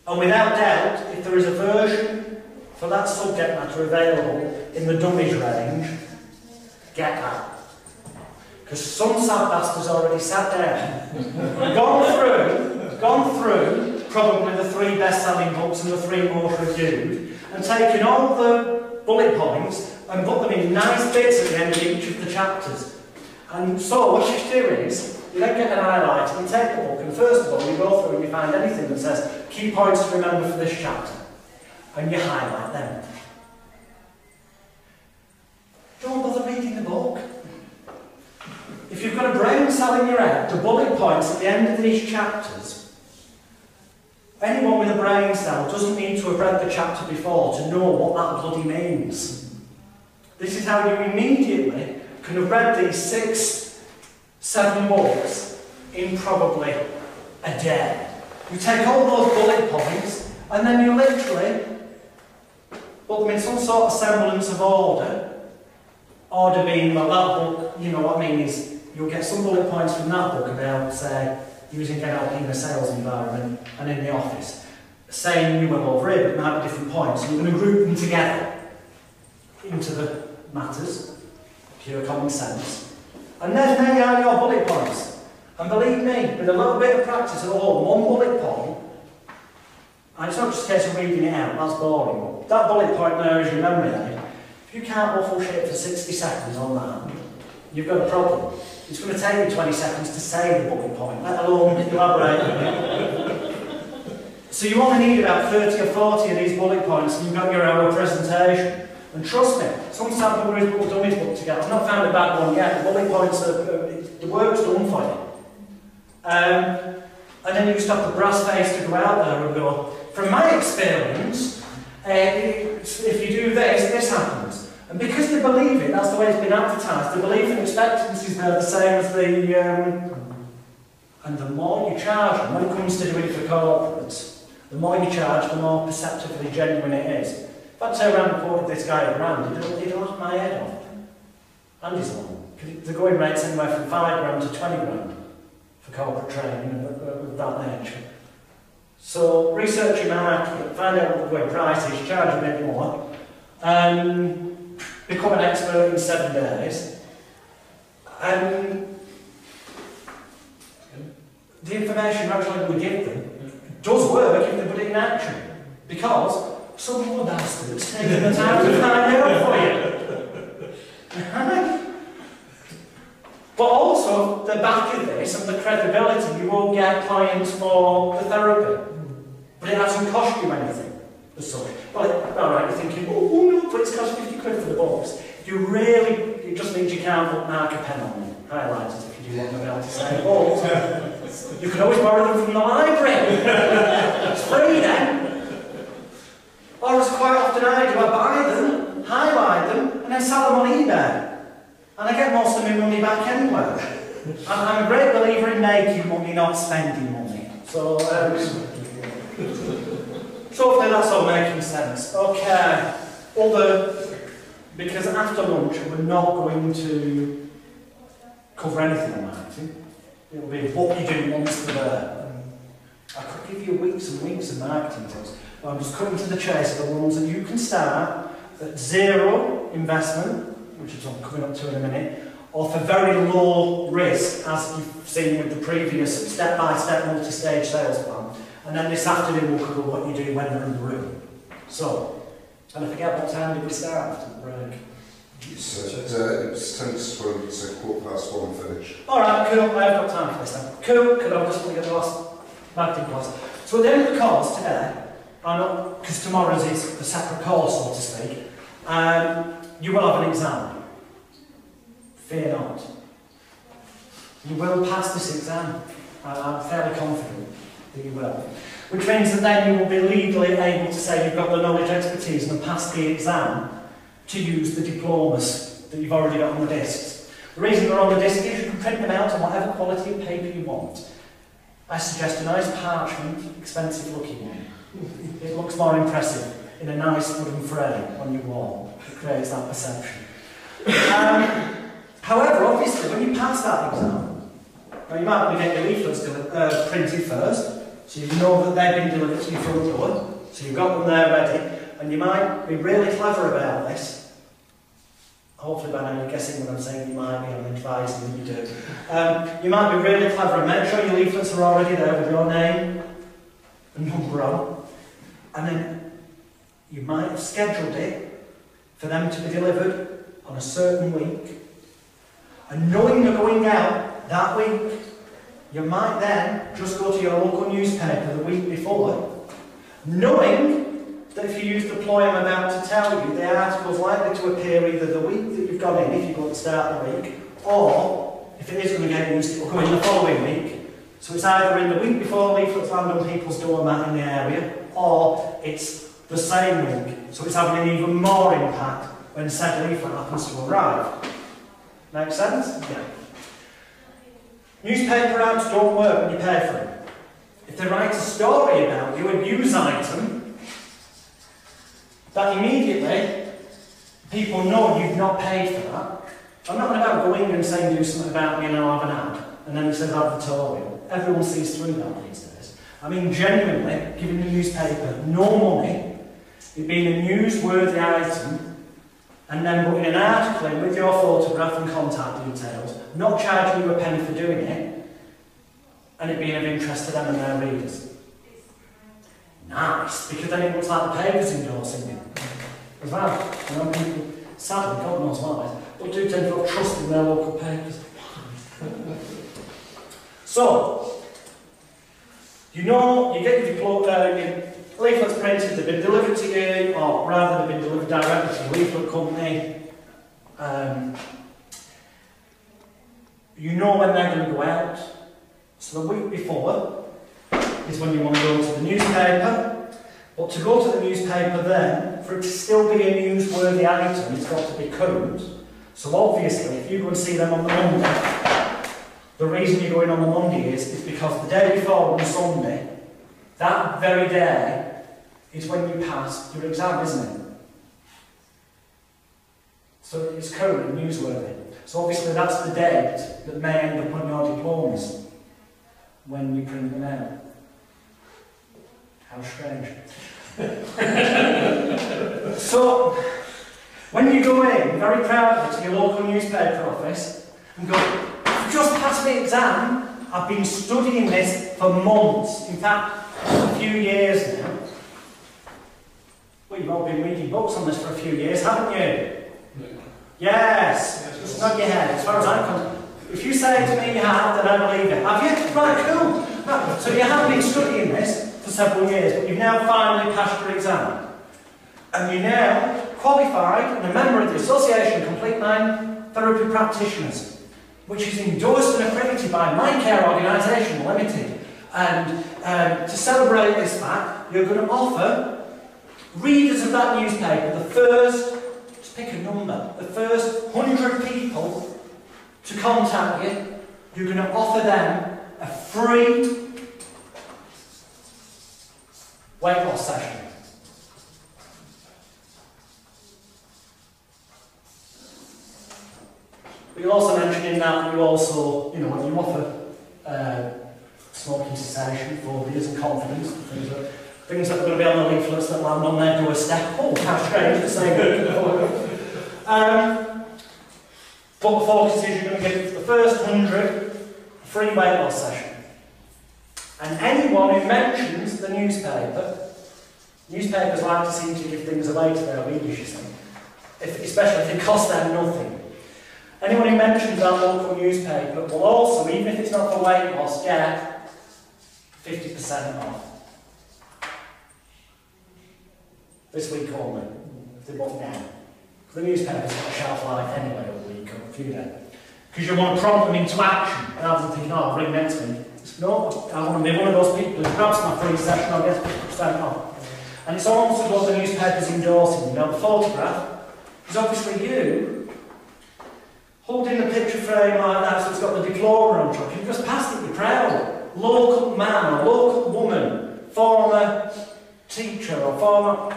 And without doubt, if there is a version for that subject matter available in the dummies range, get that. Because some sad bastard's already sat down, gone through probably the 3 best-selling books and the 3 most reviewed, and taken all the bullet points and put them in nice bits at the end of each of the chapters. And so what you do is, you then get an highlighter and take the book, and first of all you go through and you find anything that says key points to remember for this chapter, and you highlight them. Don't bother reading the book. If you've got a brain cell in your head, the bullet points at the end of these chapters, anyone with a brain cell doesn't need to have read the chapter before to know what that bloody means. This is how you immediately can have read these 6, 7 books in probably a day. You take all those bullet points and then you literally put them in some sort of semblance of order. Order being, well, that book, you know what I mean, is you'll get some bullet points from that book about, say, using NLP in a sales environment and in the office. Saying you went over here, but it might be different points. So you're going to group them together into the matters, pure common sense. And then they are your bullet points. And believe me, with a little bit of practice at all, one bullet point, and it's not just a case of reading it out, that's boring. That bullet point there is your memory aid. If you can't waffle shit for 60 seconds on that, you've got a problem. It's going to take you 20 seconds to say the bullet point, let alone elaborate. So you only need about 30 or 40 of these bullet points and you've got your hour presentation. And trust me, sometimes when we've done his book together, I've not found a bad one yet, the bullet points, the work's done for you. And then you just have the brass face to go out there and go, from my experience, if you do this, this happens. And because they believe it, that's the way it's been advertised, the belief and expectancies are the same as the... and the more you charge them, when it comes to doing it for corporates, the more you charge, the more perceptively genuine it is. If I turn around and quoted this guy a grand, he'd laugh my head off. And his own. Because the going rate's anywhere from 5 grand to 20 grand for corporate training of that nature. So research your market, find out what the going price is, charge a bit more, and become an expert in 7 days. And the information you're actually going to give them does work if they put it in action. Because some poor bastard's taking the time to find out for you. But also, the back of this and the credibility, you will get clients for the therapy. But it hasn't cost you anything, as such. Well, alright, you're thinking, oh no, but it's cost 50 quid for the books. You really, it just means you can't put mark a pen on them. Highlight it if you do want to be able to say books. You can always borrow them from the library. It's free then. Or as quite often I do, I buy them, highlight them, and then sell them on eBay. And I get most of my money back anyway. I'm a great believer in making money, not spending money. So hopefully that's all making sense. Okay. Because after lunch we're not going to cover anything on marketing. It'll be what you do once they're there. I could give you weeks and weeks of marketing tips, but I'm just cutting to the chase of the ones that you can start at zero investment, which is what I'm coming up to in a minute, or for very low risk, as you've seen with the previous step-by-step multi-stage sales plan. And then this afternoon we'll cover what you do when they're in the room. So, and I forget what time did we start after the break? So, it was 10 to 12, so 1:15 finish. Alright, cool, I've got time for this then. Cool, because I'll just get the last marketing class. So at the end of the course today, I know, because tomorrow's is a separate course, so to speak, you will have an exam. Fear not. You will pass this exam. I'm fairly confident that you will. Which means that then you will be legally able to say you've got the knowledge, expertise and have passed the exam to use the diplomas that you've already got on the discs. The reason they're on the disc is you can print them out on whatever quality of paper you want. I suggest a nice parchment, expensive looking one. It looks more impressive in a nice wooden frame on your wall. It creates that perception. However, obviously, when you pass that exam, now you might want to get your leaflets printed first, so you know that they've been delivered to your front door, so you've got them there ready, and you might be really clever about this. Hopefully by now you're guessing what I'm saying, you might be, I'm advising that you do. You might be really clever and make sure your leaflets are already there with your name and number on, and then you might have scheduled it for them to be delivered on a certain week. And knowing they're going out that week, you might then just go to your local newspaper the week before, knowing that if you use the ploy I'm about to tell you, the article's likely to appear either the week that you've gone in, if you go to start the week, or if it is going to get used, it will go in the following week. So it's either in the week before leaflets land on people's doormat in the area, or it's the same week. So it's having an even more impact when said leaflet happens to arrive. Make sense? Yeah. Newspaper ads don't work when you pay for them. If they write a story about you, a news item, that immediately people know you've not paid for that. I'm not about going and saying do something about me and I'll have an ad, and then it says advertorial. Everyone sees through that these days. I mean, genuinely, giving the newspaper no money, it being a newsworthy item, and then putting an article in with your photograph and contact details, not charging you a penny for doing it, and it being of interest to them and their readers. Nice, because then it looks like the paper's endorsing you as well. You know, people sadly, God knows why, but do tend to have trust in their local papers. So, you know, you get your leaflets printed, they've been delivered to you, or rather they've been delivered directly to the leaflet company. You know when they're going to go out. So the week before is when you want to go to the newspaper. But to go to the newspaper then, for it to still be a newsworthy item, it's got to be current. So obviously, if you go and see them on the Monday, the reason you're going on the Monday is because the day before on Sunday, that very day is when you pass your exam, isn't it? So it's current and newsworthy. So obviously that's the date that may end up on your diplomas when you print them out. How strange. So, when you go in, very proudly to your local newspaper office and go, I've just passed the exam, I've been studying this for months, in fact, a few years now. Well, you've all been reading books on this for a few years, haven't you? No. Yes, just nod your head, as far as I'm concerned. If you say to me you have, then I believe it. Have you? Right, cool. Right. So you have been studying this for several years, but you've now finally passed your exam. And you're now qualified and a member of the Association of Complete Mind Therapy Practitioners, which is endorsed and accredited by Mind Care Organisation Limited. And to celebrate this fact, you're going to offer readers of that newspaper the first, just pick a number, the first 100 people to contact you, you're going to offer them a free weight loss session. But you'll also mention in that you also, you know, when you offer smoking cessation, phobias and confidence, things that are going to be on the leaflets that land on their doorstep. Oh, how strange to say. But the focus is you're going to give the first 100 a free weight loss session. And anyone who mentions the newspaper, newspapers like to seem to give things away to their readers, you see, especially if it costs them nothing. Anyone who mentions our local newspaper will also, even if it's not for weight loss, get 50% off. This week only, if they book now. The newspaper's got a shelf life anyway, a week or a few days. Because you want to prompt them into action, rather than thinking, oh, I'll bring next week. No, I want to be one of those people who grabs my free session, I'll get 50% off. And it's almost what the newspaper's endorsing. You know, the photograph is obviously you holding a picture frame like that, so it's got the diploma on top. You've just passed it, you're proud. Local man or local woman, former teacher or former,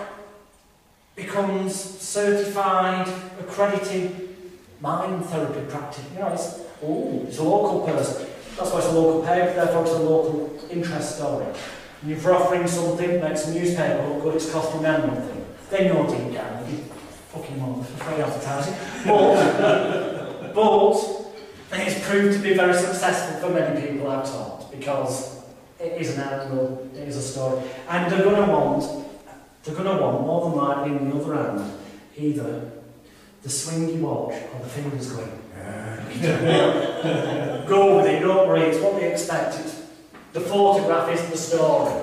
becomes certified, accredited mind therapy practice. You know, it's a local person. That's why it's a local paper, therefore it's a local interest story. And if you're offering something that makes a newspaper look good, it's costing them nothing. They know deep down, they fucking want for free advertising. But it's proved to be very successful for many people I've taught, because it is an outlook, it is a story. And they're going to want, more than likely in the other hand, either the swingy watch or the fingers going, go with it, don't worry, it's what they expect. The photograph is the story.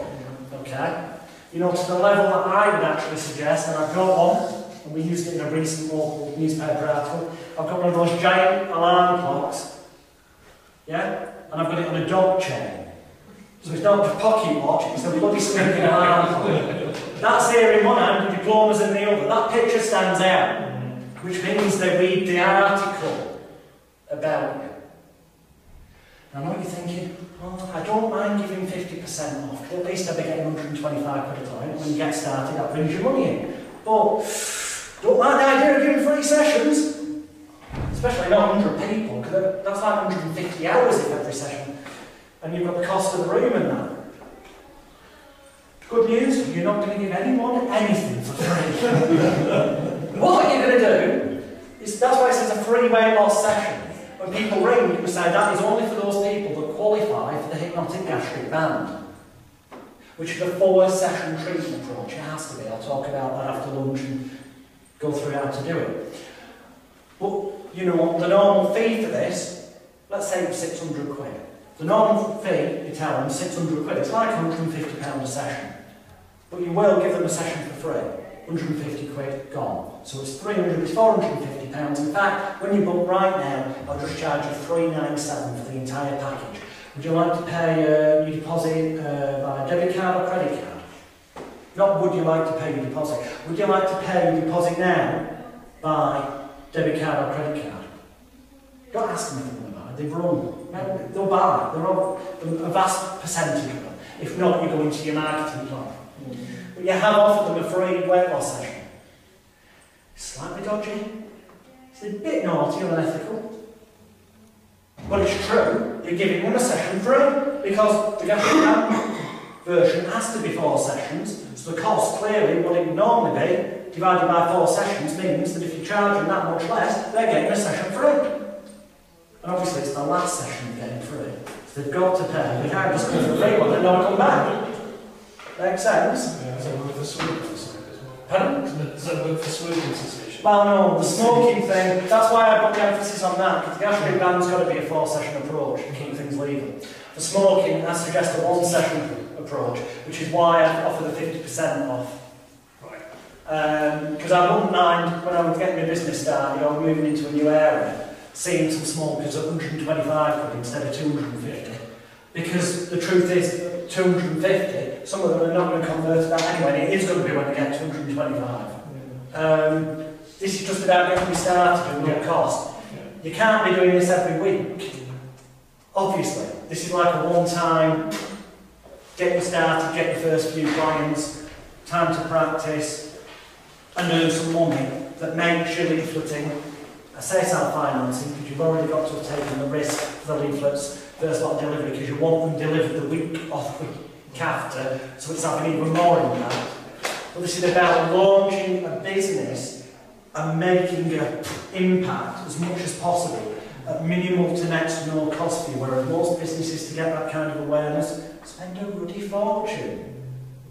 Okay? You know, to the level that I would actually suggest, and I've got one, and we used it in a recent local newspaper article, I've got one of those giant alarm clocks, yeah? And I've got it on a dog chain. So it's not a pocket watch, it's a bloody swinging alarm clock. That's here in one hand, the diploma's in the other. That picture stands out, which means they read the article about you. Now, I know what you're thinking, oh, I don't mind giving 50% off, because at least I'll be getting 125 quid a client. When you get started, that brings your money in. But, don't like the idea of giving free sessions, especially not 100 people, because that's like 150 hours if every session, and you've got the cost of the room and that. Good news, you're not going to give anyone anything for free. What you're going to do is, that's why it says a free weight loss session. When people ring, you can say that is only for those people that qualify for the hypnotic gastric band, which is a 4-session treatment approach. It has to be. I'll talk about that after lunch and go through how to do it. But, you know, the normal fee for this, let's say it's 600 quid. The normal fee, you tell them, is 600 quid. It's like £150 a session. But you will give them a session for free. 150 quid, gone. So it's 300, it's 450 pounds. In fact, when you book right now, I'll just charge you 397 for the entire package. Would you like to pay your deposit by debit card or credit card? Not would you like to pay your deposit. Would you like to pay your deposit now by debit card or credit card? Don't ask them if they want to buy. They've run. They'll buy. They're all, a vast percentage of them. If not, you go into your marketing plan. But you have offered them a free weight loss session. It's slightly dodgy. It's a bit naughty or unethical. But it's true. You're giving them a session free because the gastric version has to be 4 sessions. So the cost, clearly, what it would normally be, divided by 4 sessions, means that if you charge them that much less, they're getting a session free. And obviously it's the last session they're getting free. So they've got to pay. They can't just go for the free one and not come back. Makes sense? Yeah, does that work for smoking as well? Pardon? Does that work for smoking cessation? Well, no, the smoking thing, that's why I put the emphasis on that, because the gastric band's got to be a 4-session approach to keep things legal. For smoking, I suggest a 1-session approach, which is why I offer the 50% off. Right. Because I wouldn't mind, when I was getting my business started or moving into a new area, seeing some smokers at 125 quid instead of 250. Because the truth is, 250, some of them are not going to convert to that anyway, and it is going to be when they get 225. This is just about getting you started at no cost. You can't be doing this every week. Obviously, this is like a one-time, get you started, get your first few clients, time to practice, and earn some money that makes your leafleting, I say self-financing because you've already got to have taken the risk for the leaflets, first lot delivery, because you want them delivered the week off the week after, so it's having even more impact. But this is about launching a business and making an impact as much as possible at minimal to next to no cost for you, whereas most businesses, to get that kind of awareness, spend a ruddy fortune.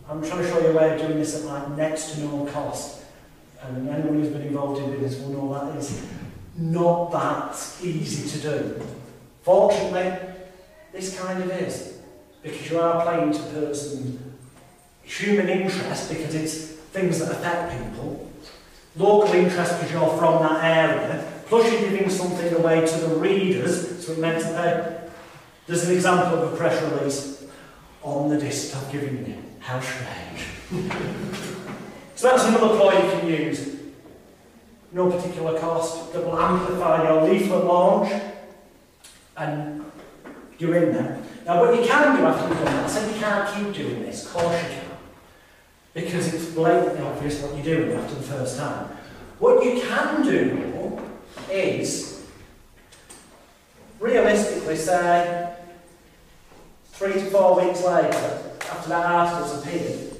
I'm trying to show you a way of doing this at like next to no cost. And anyone who's been involved in business will know that is not that easy to do. Fortunately, this kind of is, because you are playing to person human interest, because it's things that affect people, local interest because you're from that area, plus you're giving something away to the readers, so it meant to pay. There's an example of a press release on the disc I've given you. How strange. So that's another ploy you can use. No particular cost, that will amplify your leaflet launch, and you're in there. Now what you can do after you've done that, I said you can't keep doing this, of course you can, because it's blatantly obvious what you're doing after the first time. What you can do though, is realistically say 3 to 4 weeks later, after that article's appeared,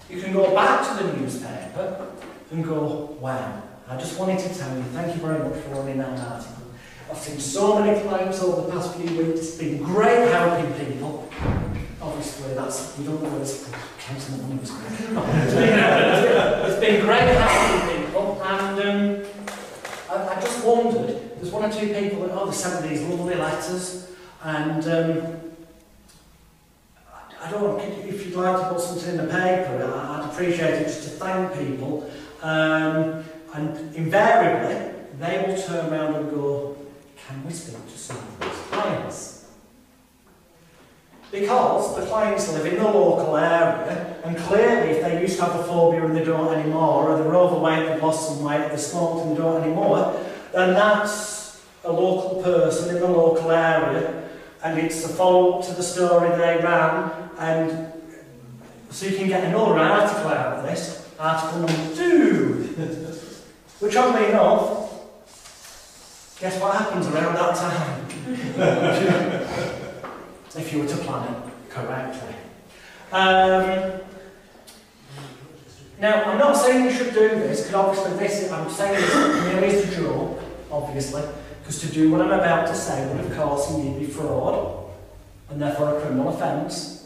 you can go back to the newspaper and go, wow, I just wanted to tell you, thank you very much for running that article. I've seen so many clients over the past few weeks, it's been great helping people. Obviously, we don't know where it's counting the money. It's been great helping people, and I just wondered, there's 1 or 2 people that, they sent me these lovely letters, and I don't know, if you'd like to put something in the paper, I'd appreciate it just to thank people, and invariably, they will turn around and go, can we speak to some of these clients? Because the clients live in the local area, and clearly if they used to have the phobia and they don't anymore, or they're overweight, they've lost some weight, they smoked and don't anymore, then that's a local person in the local area, and it's a follow-up to the story they ran, and so you can get another article out of this, article number 2, which oddly enough, guess what happens around that time? If you were to plan it correctly. Now, I'm not saying you should do this, because obviously I'm saying this merely as a joke, obviously, because to do what I'm about to say would of course indeed be fraud, and therefore a criminal offence.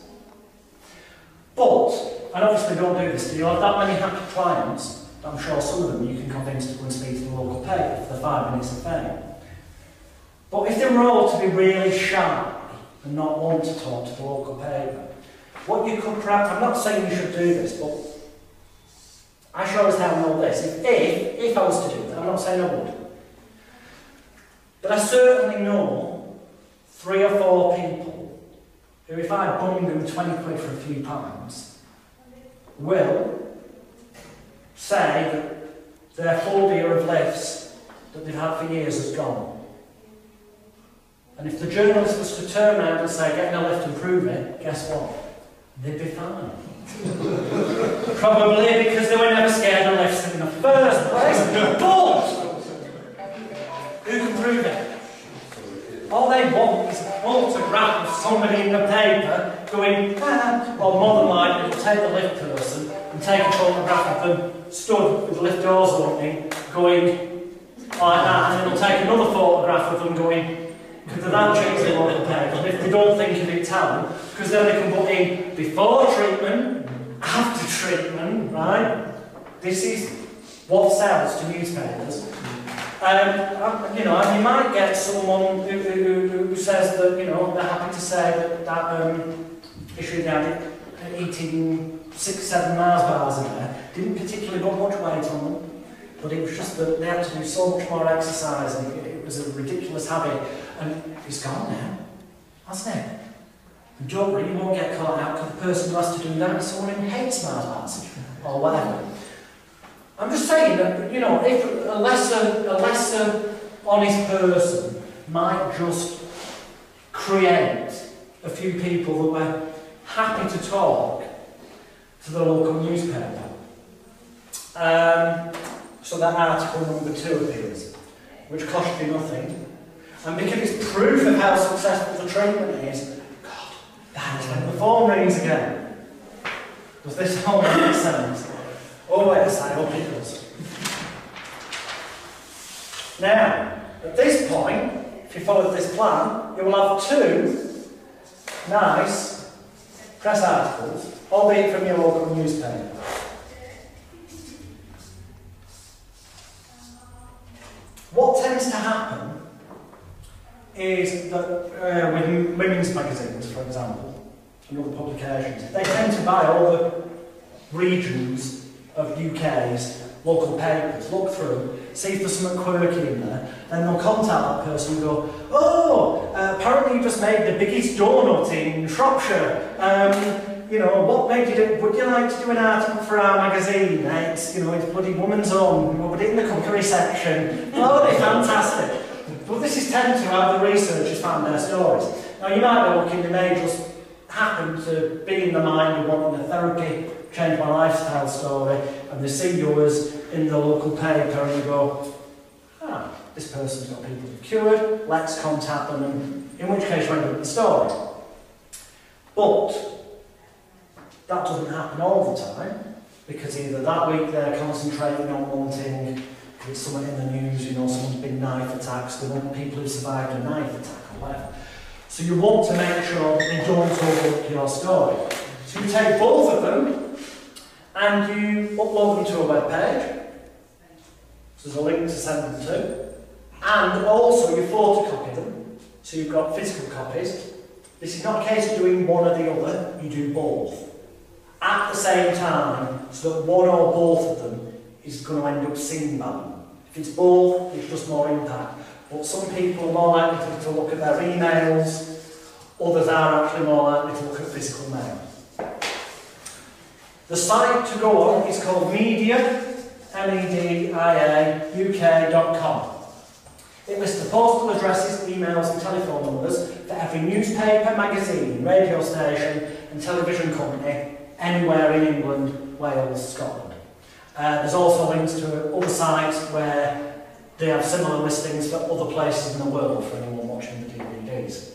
But, and obviously don't do this, do you have that many happy clients, I'm sure some of them you can convince to go and speak to the local paper for the 5 minutes of fame. But if they were all to be really shy and not want to talk to the local paper, what you could perhaps, I'm not saying you should do this, but I sure as hell know this. If I was to do that, I'm not saying I would. But I certainly know 3 or 4 people who, if I bung them 20 quid for a few pounds, will say that their phobia of lifts that they've had for years has gone. And if the journalist was to turn around and say, get in a lift and prove it, guess what? They'd be fine. Probably because they were never scared of lifts in the first place. But who can prove it? All they want is a photograph of somebody in the paper going, or more than likely, they'll take the lift person and take a photograph of them stood with the lift doors opening, going like that, and then they'll take another photograph of them going, because they're that cheesy local paper, if they don't think of it, tell them, because then they can put in before treatment, after treatment, right? This is what sells to newspapers. You know, and you might get someone who says that, you know, they're happy to say that issue down eating 6-7 Mars bars in there didn't particularly put much weight on them, but it was just that they had to do so much more exercise, and it was a ridiculous habit, and it's gone now, hasn't it? And don't worry, you won't get caught out because the person who has to do that is someone who hates Mars bars or whatever. I'm just saying that, you know, if a lesser honest person might just create a few people that were happy to talk to the local newspaper. So that article number 2 appears, which cost you nothing. And because it's proof of how successful the treatment is, God, that's when the phone rings again. Does this all make sense? Oh, yes, I hope it does. Now, at this point, if you follow this plan, you will have 2 nice press articles, albeit from your local newspaper. What tends to happen is that with women's magazines, for example, and other publications, they tend to buy all the regions of UK's local papers, look through, see if there's something quirky in there, then they'll contact that person and go, oh, apparently you just made the biggest donut in Shropshire. You know, what made you do, would you like to do an article for our magazine? It's, you know, it's bloody Woman's Own, we'll put it in the cookery section. Oh, they're fantastic. But this is tend to how the researchers found their stories. Now you might be looking, they may just happen to be in the mind of wanting a therapy, change my lifestyle story, and they see yours in the local paper and they go, this person's got people who've cured, let's contact them, and in which case you end up with the story. But that doesn't happen all the time, because either that week they're concentrating on wanting, it's something in the news, you know, someone's been knife attacks, they want people who survived a knife attack or whatever. So you want to make sure that they don't overlook your story. So you take both of them and you upload them to a web page. So there's a link to send them to. And also you photocopy them. So you've got physical copies. This is not a case of doing one or the other, you do both at the same time, so that one or both of them is going to end up seen by them. If it's both, it's just more impact. But some people are more likely to look at their emails, others are actually more likely to look at physical mail. The site to go on is called media, MEDIA, UK.com. It lists the postal addresses, emails and telephone numbers for every newspaper, magazine, radio station and television company anywhere in England, Wales, Scotland. There's also links to other sites where they have similar listings for other places in the world for anyone watching the DVDs.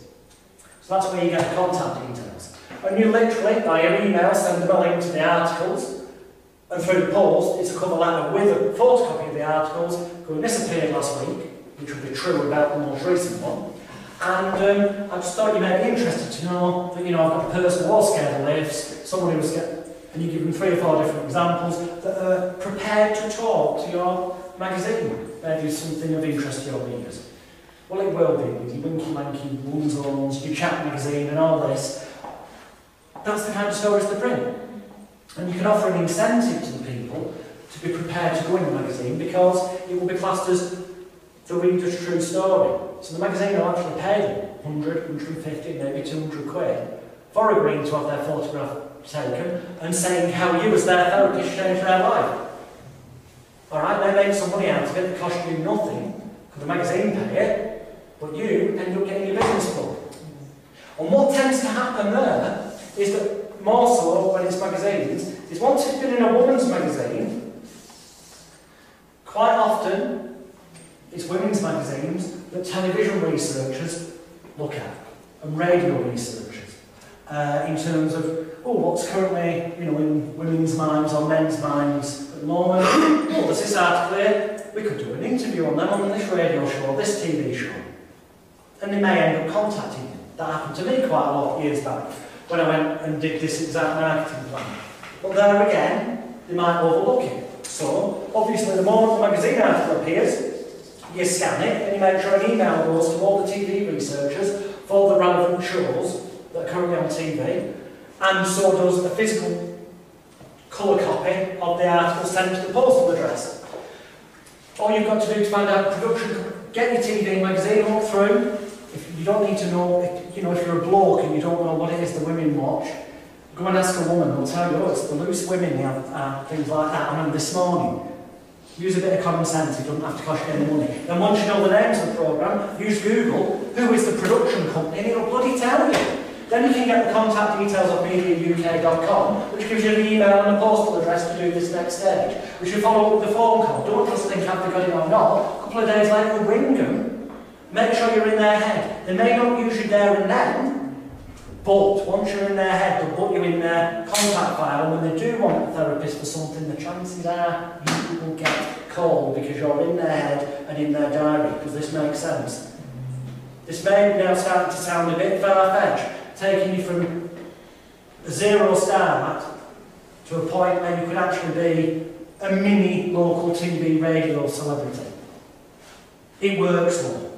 So that's where you get the contact details. And you literally, by your email, send them a link to the articles, and through the post, it's a cover letter with a photocopy of the articles, going, this appeared last week, which would be true about the most recent one. And I just thought you may be interested to know that, you know, I've got a person who was scared of lifts, someone who was And you give them 3 or 4 different examples that are prepared to talk to your magazine. Maybe something of interest to your readers. Well, it will be with your winky manky ones, your chat magazine and all this. That's the kind of stories they print. And you can offer an incentive to the people to be prepared to go in the magazine because it will be classed as the reader's true story. So the magazine will actually pay them 100, 150, maybe 200 quid for agreeing to have their photograph taken and saying how you as their therapist changed their life. Alright, they make some money out of it that cost you nothing, because the magazine pay it, but you end up getting your business book. And what tends to happen there is that more so when it's magazines, is once it's been in a woman's magazine, quite often it's women's magazines that television researchers look at, and radio researchers, in terms of, what's currently, in women's minds or men's minds at the moment. There's this article here, we could do an interview on them on this radio show, this TV show. And they may end up contacting you. That happened to me quite a lot years back, when I went and did this exact marketing plan. But there again, they might overlook it. So, obviously, the moment the magazine article appears, you scan it and you make sure an email goes to all the TV researchers for the relevant shows that are currently on TV, and so does a physical colour copy of the article sent to the postal address. All you've got to do to find out production, get your TV magazine, look through. If you don't need to know, if you're a bloke and you don't know what it is the women watch, go and ask a woman, they'll tell you, it's the loose women, they have things like that on them this morning. Use a bit of common sense, it doesn't have to cost you any money. Then once you know the names of the programme, use Google, who is the production company, and it'll bloody tell you. Then you can get the contact details of mediauk.com, which gives you the email and the postal address to do this next stage, which you follow up with the phone call. Don't just think have they got it or not. A couple of days later, ring them. Make sure you're in their head. They may not use you there and then, but once you're in their head, they'll put you in their contact file, and when they do want a therapist for something, the chances are you will get called because you're in their head and in their diary. Does this make sense? This may now start to sound a bit far-fetched, taking you from a 0 start to a point where you could actually be a mini local TV radio celebrity. It works though.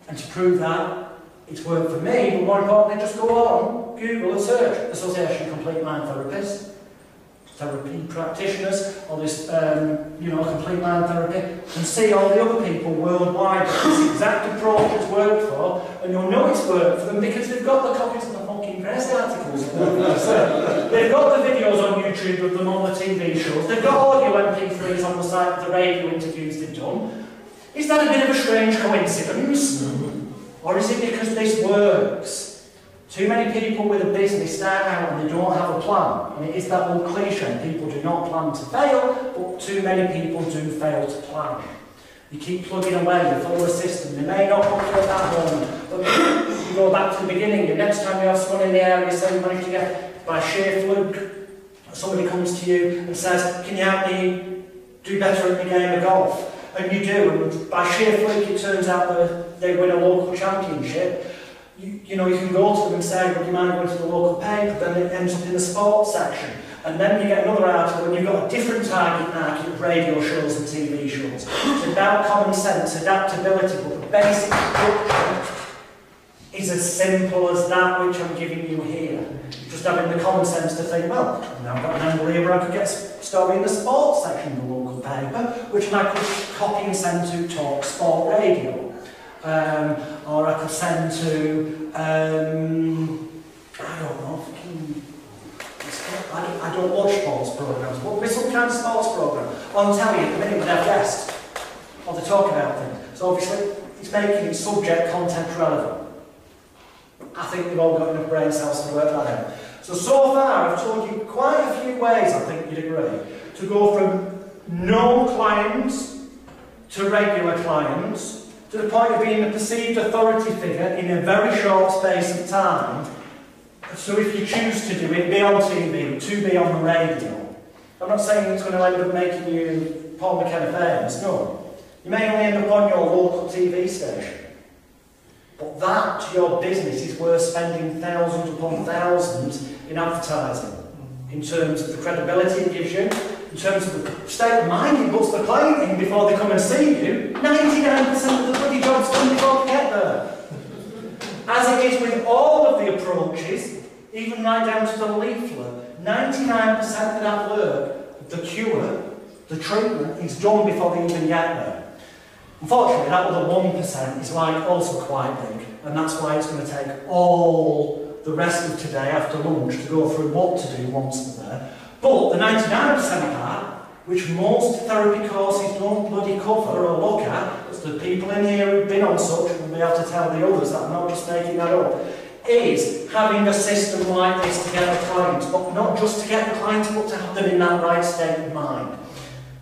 And to prove that, it's worked for me, but more importantly, just go on, Google and search Association of Complete Mind Therapists, therapy practitioners, or this, complete mind therapy, and see all the other people worldwide that this exact approach has worked for, and you'll know it's worked for them because they've got the copies of the fucking press articles. They've got the videos on YouTube of them on the TV shows, they've got audio MP3s on the site of the radio interviews they've done. Is that a bit of a strange coincidence? Or is it because this works? Too many people with a business start out and they don't have a plan. And it is that old cliche, people do not plan to fail, but too many people do fail to plan. You keep plugging away, you follow a system, they may not come to at that moment, but you go back to the beginning, the next time you have someone in the area, say you manage to get, by sheer fluke, somebody comes to you and says, can you help me do better at the game of golf? And you do, and by sheer fluke it turns out that they win a local championship. You can go to them and say, would you mind going to the local paper? Then it ends up in the sports section. And then you get another article and you've got a different target market of radio shows and TV shows. It's about common sense, adaptability, but the basic structure is as simple as that which I'm giving you here. Just having the common sense to think, well, I've now got an angle here where I could get a story in the sports section of the local paper, which I could copy and send to Talk Sport Radio. Or I could send to, I don't watch sports programmes, but with some kind of sports programme. On telly at the minute with our guests, or they talk about things. So obviously, it's making its subject content relevant. I think they've all got enough brain cells to work that out. So far, I've told you quite a few ways, I think you'd agree, to go from no clients to regular clients, to the point of being a perceived authority figure in a very short space of time. So if you choose to do it, be on TV, to be on the radio. I'm not saying it's going to end up making you Paul McKenna famous, no. You may only end up on your local TV station. But that, to your business, is worth spending thousands upon thousands in advertising. In terms of the credibility it gives you, in terms of the state of mind it puts the client in before they come and see you. 99% of the bloody job's done before they get there. As it is with all of the approaches, even right down to the leaflet, 99% of that work, the cure, the treatment, is done before they even get there. Unfortunately, that other 1% is also quite big, and that's why it's going to take all the rest of today after lunch to go through what to do once they're there. But the 99% part, which most therapy courses don't bloody cover or look at, as the people in here who've been on such will be able to tell the others that I'm not just making that up, is having a system like this to get the clients, but not just to get the clients, but to have them in that right state of mind.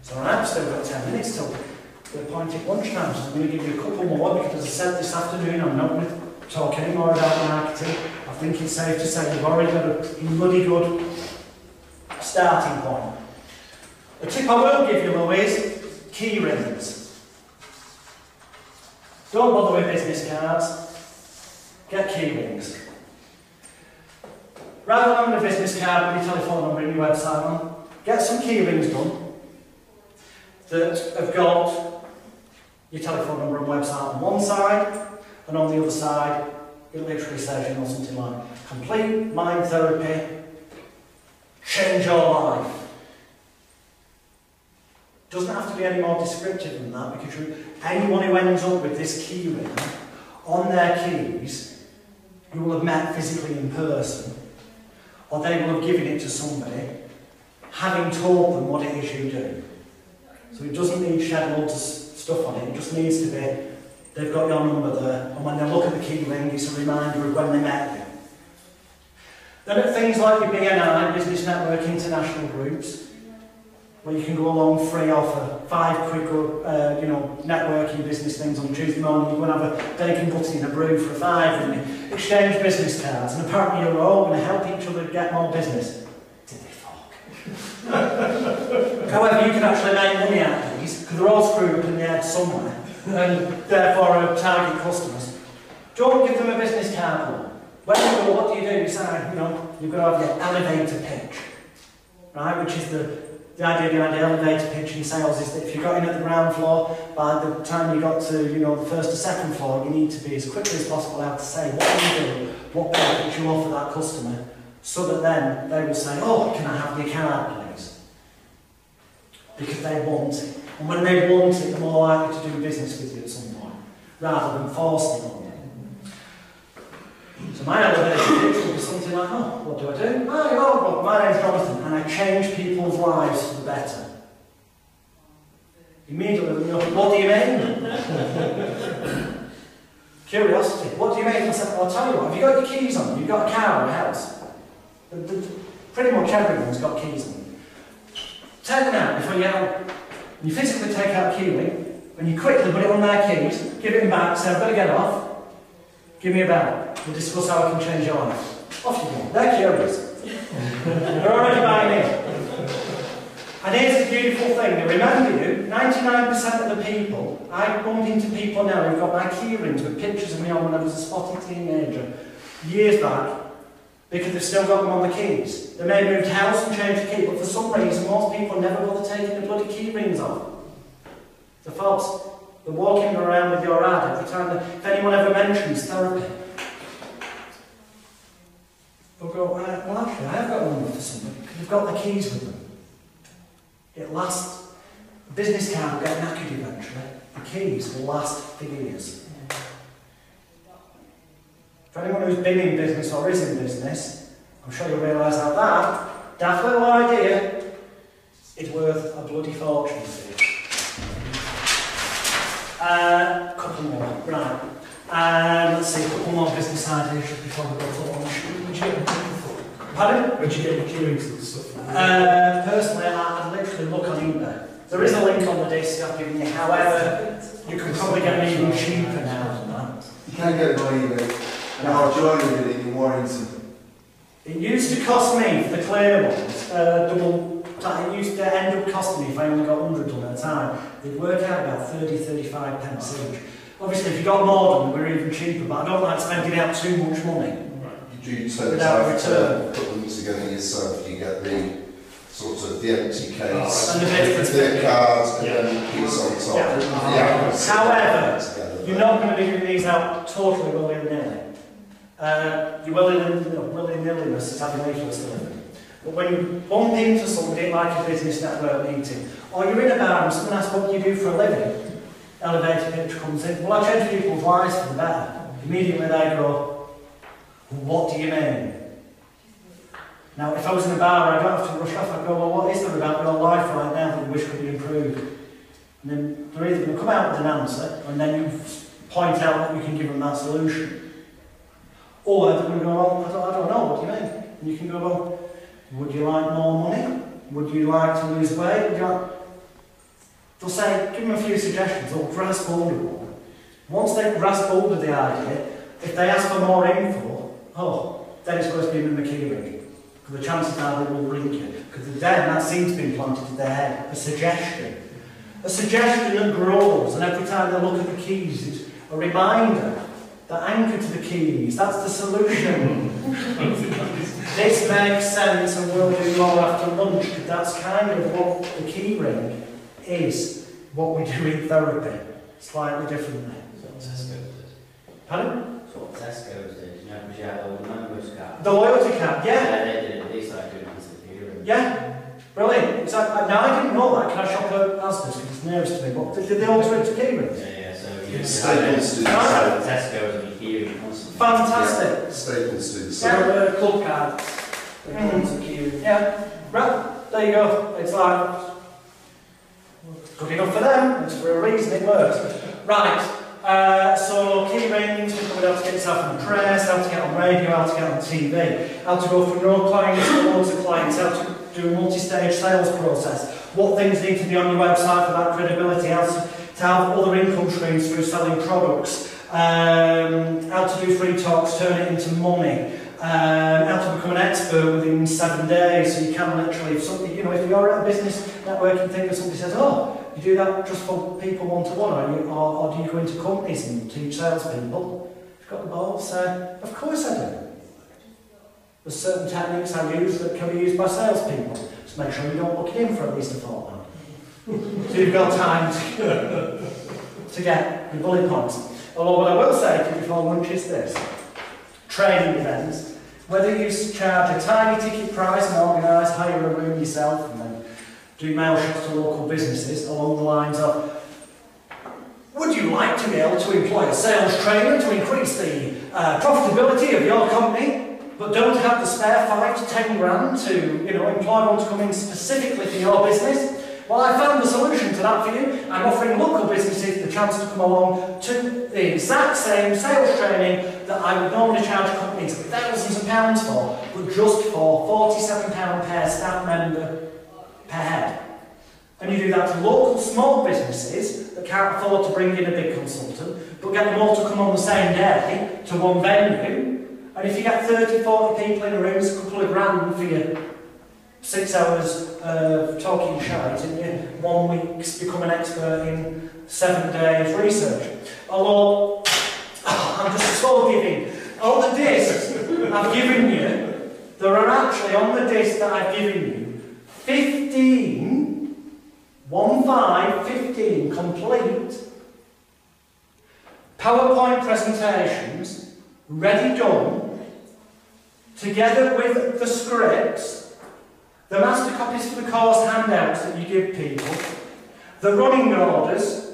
So I've still got 10 minutes till the appointed lunchtime, so I'm going to give you a couple more, because as I said this afternoon, I'm not going to talk any more about marketing. I think it's safe to say you've already got a bloody good starting point. The tip I will give you, though, is key rings. Don't bother with business cards. Get key rings. Rather than having a business card with your telephone number and your website on, get some key rings done that have got your telephone number and website on one side, and on the other side it literally says, you know, something like, complete mind therapy, change your life. Doesn't have to be any more descriptive than that, because anyone who ends up with this key ring on their keys, you will have met physically in person, or they will have given it to somebody, having told them what it is you do. So it doesn't need shed loads of stuff on it, it just needs to be, they've got your number there, and when they look at the key ring, it's a reminder of when they met you. Then at things like your BNI, Business Network International Groups, where you can go along free or for 5 quick networking business things on Tuesday morning, you go and have a bacon butty and a brew for a 5 and you exchange business cards, and apparently you're all going to help each other get more business. Did they fuck? However, you can actually make money out of these, because they're all screwed up in the head somewhere, and therefore are target customers. Don't give them a business card though. When you go, what do? You say, you've got to have your elevator pitch, right? Which is the idea behind the elevator pitch in sales is that if you got in at the ground floor, by the time you got to the first or second floor, you need to be as quickly as possible able to say what you do, what benefits you offer that customer, so that then they will say, oh, can I have the account, please? Because they want it. And when they want it, they're more likely to do business with you at some point, rather than forcing it on you. So my elevator pitch will be something like, oh, what do I do? Oh, my name's Jonathan, and I change people's lives for the better. Immediately, what do you mean? Curiosity, what do you mean? I said, I'll tell you what, have you got your keys on? You've got a car or a house? Pretty much everyone's got keys on them. Take them out before you get out. You physically take out a key ring, and you quickly put it on their keys, give it them back, say, I've got to get off. Give me a bell. We'll discuss how I can change your life. Off you go. They're curious. They're already buying in. And here's the beautiful thing. They remember you. 99% of the people, I bump into people now who've got my key rings with pictures of me on when I was a spotty teenager, years back, because they've still got them on the keys. They may have moved house and changed the key, but for some reason, most people never bother taking the bloody key rings off. The folks, they're walking around with your ad every time if anyone ever mentions therapy. They'll go, well actually, I have got a number for somebody, because they've got the keys with them. It lasts, the business card will get knackered eventually, the keys will last for years. For anyone who's been in business or is in business, I'm sure you'll realise how that daft little idea is worth a bloody fortune to you. Couple more, right. Let's see, a couple more business ideas just before we go to lunch. Would you get your key Pardon? Would you get your key rings and stuff? Personally, I'd literally look on eBay. There is a link on the disc I've given you, however, you can probably get them even cheaper now than that. You can get it on eBay. And I'll join with it in Warrington. It used to cost me, for the clear ones, it used to end up costing me, if I only got 100 done at a time, they'd work out about 30-35 pence each. Obviously, if you got modern, we're even cheaper, but I don't like spending out too much money. Do you tend to Without have return. to put them together yourself? You get the sort of the empty case, And the bit cards, and Yeah. then the piece on top. Yeah. However, together. you're not going to be giving these out totally willy-nilly. Your willy-nilliness is having leaflets delivered. But when you bump into somebody like a business network meeting, or you're in a bar and someone asks what you do for a living, elevator pitch comes in, well, I change people's lives for the better. Immediately they go, what do you mean? Now, if I was in a bar, I don't have to rush off. I go, well, what is there about your life right now that you wish could be improved? And then they're either going to come out with an answer, and then you point out that you can give them that solution. Or they're going to go, well, I don't know, what do you mean? And you can go, well, would you like more money? Would you like to lose weight? Would you like... They'll say, give them a few suggestions, or grasp hold of one. Once they grasp hold of the idea, if they ask for more info, then it's supposed to be in the key ring. Because the chances are they will ring you. Because then that seed's been planted in their head, a suggestion. A suggestion that grows, and every time they look at the keys, it's a reminder, the anchor to the keys, that's the solution. This makes sense, and we'll do more after lunch, because that's kind of what the key ring is, what we do in therapy, slightly differently. Pardon? That's what Tesco's did, you know, because you had all the members card. The loyalty card, yeah. Yeah, they did it, they started doing it as a period. Yeah, brilliant. Exactly. Now, I didn't know that. Can I shop at Asda's because it's nearest to me? But did they alter it to key rings? Yeah, so you Staples do the had same. Tesco's and period constantly. Fantastic. Staples do the So same. club cards. They come to queue. Yeah, right, there you go. It's like, good enough for them. It's for a reason, it works. Right. So key rings, we're coming out to get yourself in the press, how to get on radio, how to get on TV, how to go from no clients to loads of clients, how to do a multi-stage sales process, what things need to be on your website for that credibility, how to have other income streams through selling products, how to do free talks, turn it into money, how to become an expert within 7 days, so you can literally, if somebody, you know, if you're at a business networking thing and somebody says, oh, you do that just for people one-to-one, or do you go into companies and teach salespeople? If you've got the balls, of course I do. There's certain techniques I use that can be used by salespeople. Just make sure you don't look in for at least a fortnight. So you've got time to get your bullet points. Although what I will say to you before lunch is this. Training events, whether you charge a tiny ticket price and organise, hire a room yourself and then do mail shots to local businesses along the lines of, would you like to be able to employ a sales trainer to increase the profitability of your company, but don't have the spare 5 to 10 grand to, you know, employ one to come in specifically for your business? Well, I found the solution to that for you. I'm offering local businesses the chance to come along to the exact same sales training that I would normally charge companies thousands of pounds for, but just for £47 per staff member per head. And you do that to local small businesses that can't afford to bring in a big consultant, but get them all to come on the same day to one venue. And if you get 30, 40 people in a room, it's a couple of grand for you. 6 hours of talking shite and you 1 week's become an expert in 7 days research. Although, I'm just so giving. On the disc I've given you, there are actually on the disc that I've given you 15 complete PowerPoint presentations ready done together with the scripts, the master copies for the course handouts that you give people, the running orders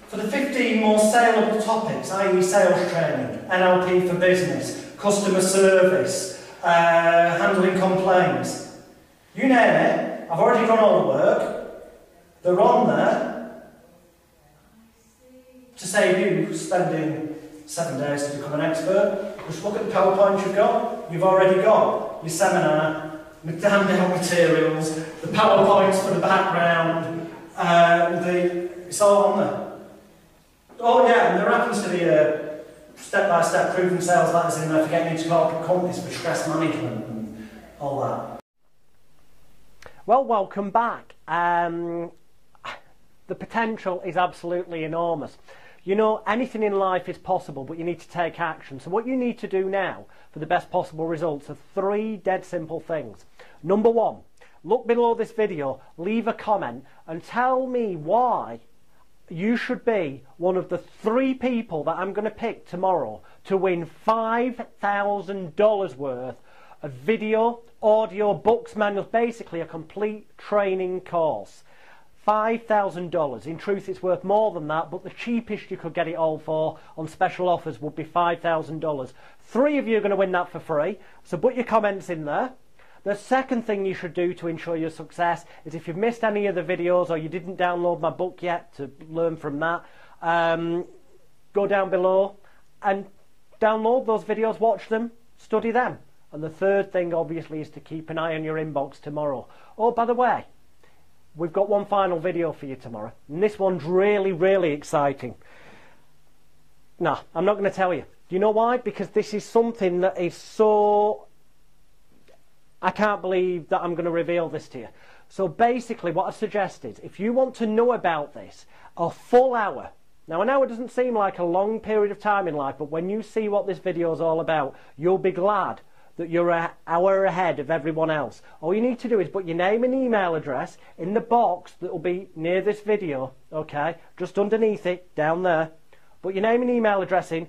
for the 15 more saleable topics, i.e. sales training, NLP for business, customer service, handling complaints. You name it, I've already done all the work. They're on there to save you spending 7 days to become an expert. Just look at the PowerPoint you've got. You've already got your seminar, the handout materials, the PowerPoints for the background, it's all on there. Oh yeah, and there happens to be a step-by-step proven sales letters in there for getting into corporate companies for stress management and all that. Well, welcome back. The the potential is absolutely enormous. You know, anything in life is possible, but you need to take action. So what you need to do now for the best possible results are 3 dead simple things. Number 1, look below this video, leave a comment and tell me why you should be one of the 3 people that I'm going to pick tomorrow to win $5,000 worth of video, audio, books, manuals, basically a complete training course. $5,000. In truth, it's worth more than that, but the cheapest you could get it all for on special offers would be $5,000. 3 of you are going to win that for free, so put your comments in there. The second thing you should do to ensure your success is, if you've missed any of the videos or you didn't download my book yet to learn from that, go down below and download those videos, watch them, study them. And the third thing, obviously, is to keep an eye on your inbox tomorrow. Oh, by the way, we've got one final video for you tomorrow, and this one's really, really exciting. No, I'm not going to tell you. Do you know why? Because this is something that is so... I can't believe that I'm going to reveal this to you. So basically what I've suggested, if you want to know about this, a full hour. Now I know it doesn't seem like a long period of time in life, but when you see what this video is all about, you'll be glad that you're an hour ahead of everyone else. All you need to do is put your name and email address in the box that will be near this video, okay? Just underneath it, down there. Put your name and email address in,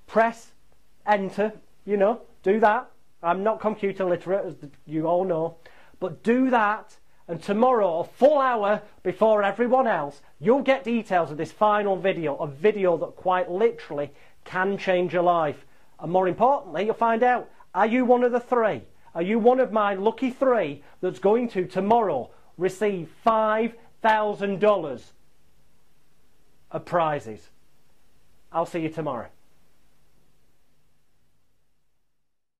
press enter, you know, do that. I'm not computer literate, as you all know, but do that, and tomorrow, a full hour before everyone else, you'll get details of this final video, a video that quite literally can change your life. And more importantly, you'll find out, are you one of the 3? Are you one of my lucky 3 that's going to tomorrow receive $5,000 of prizes? I'll see you tomorrow.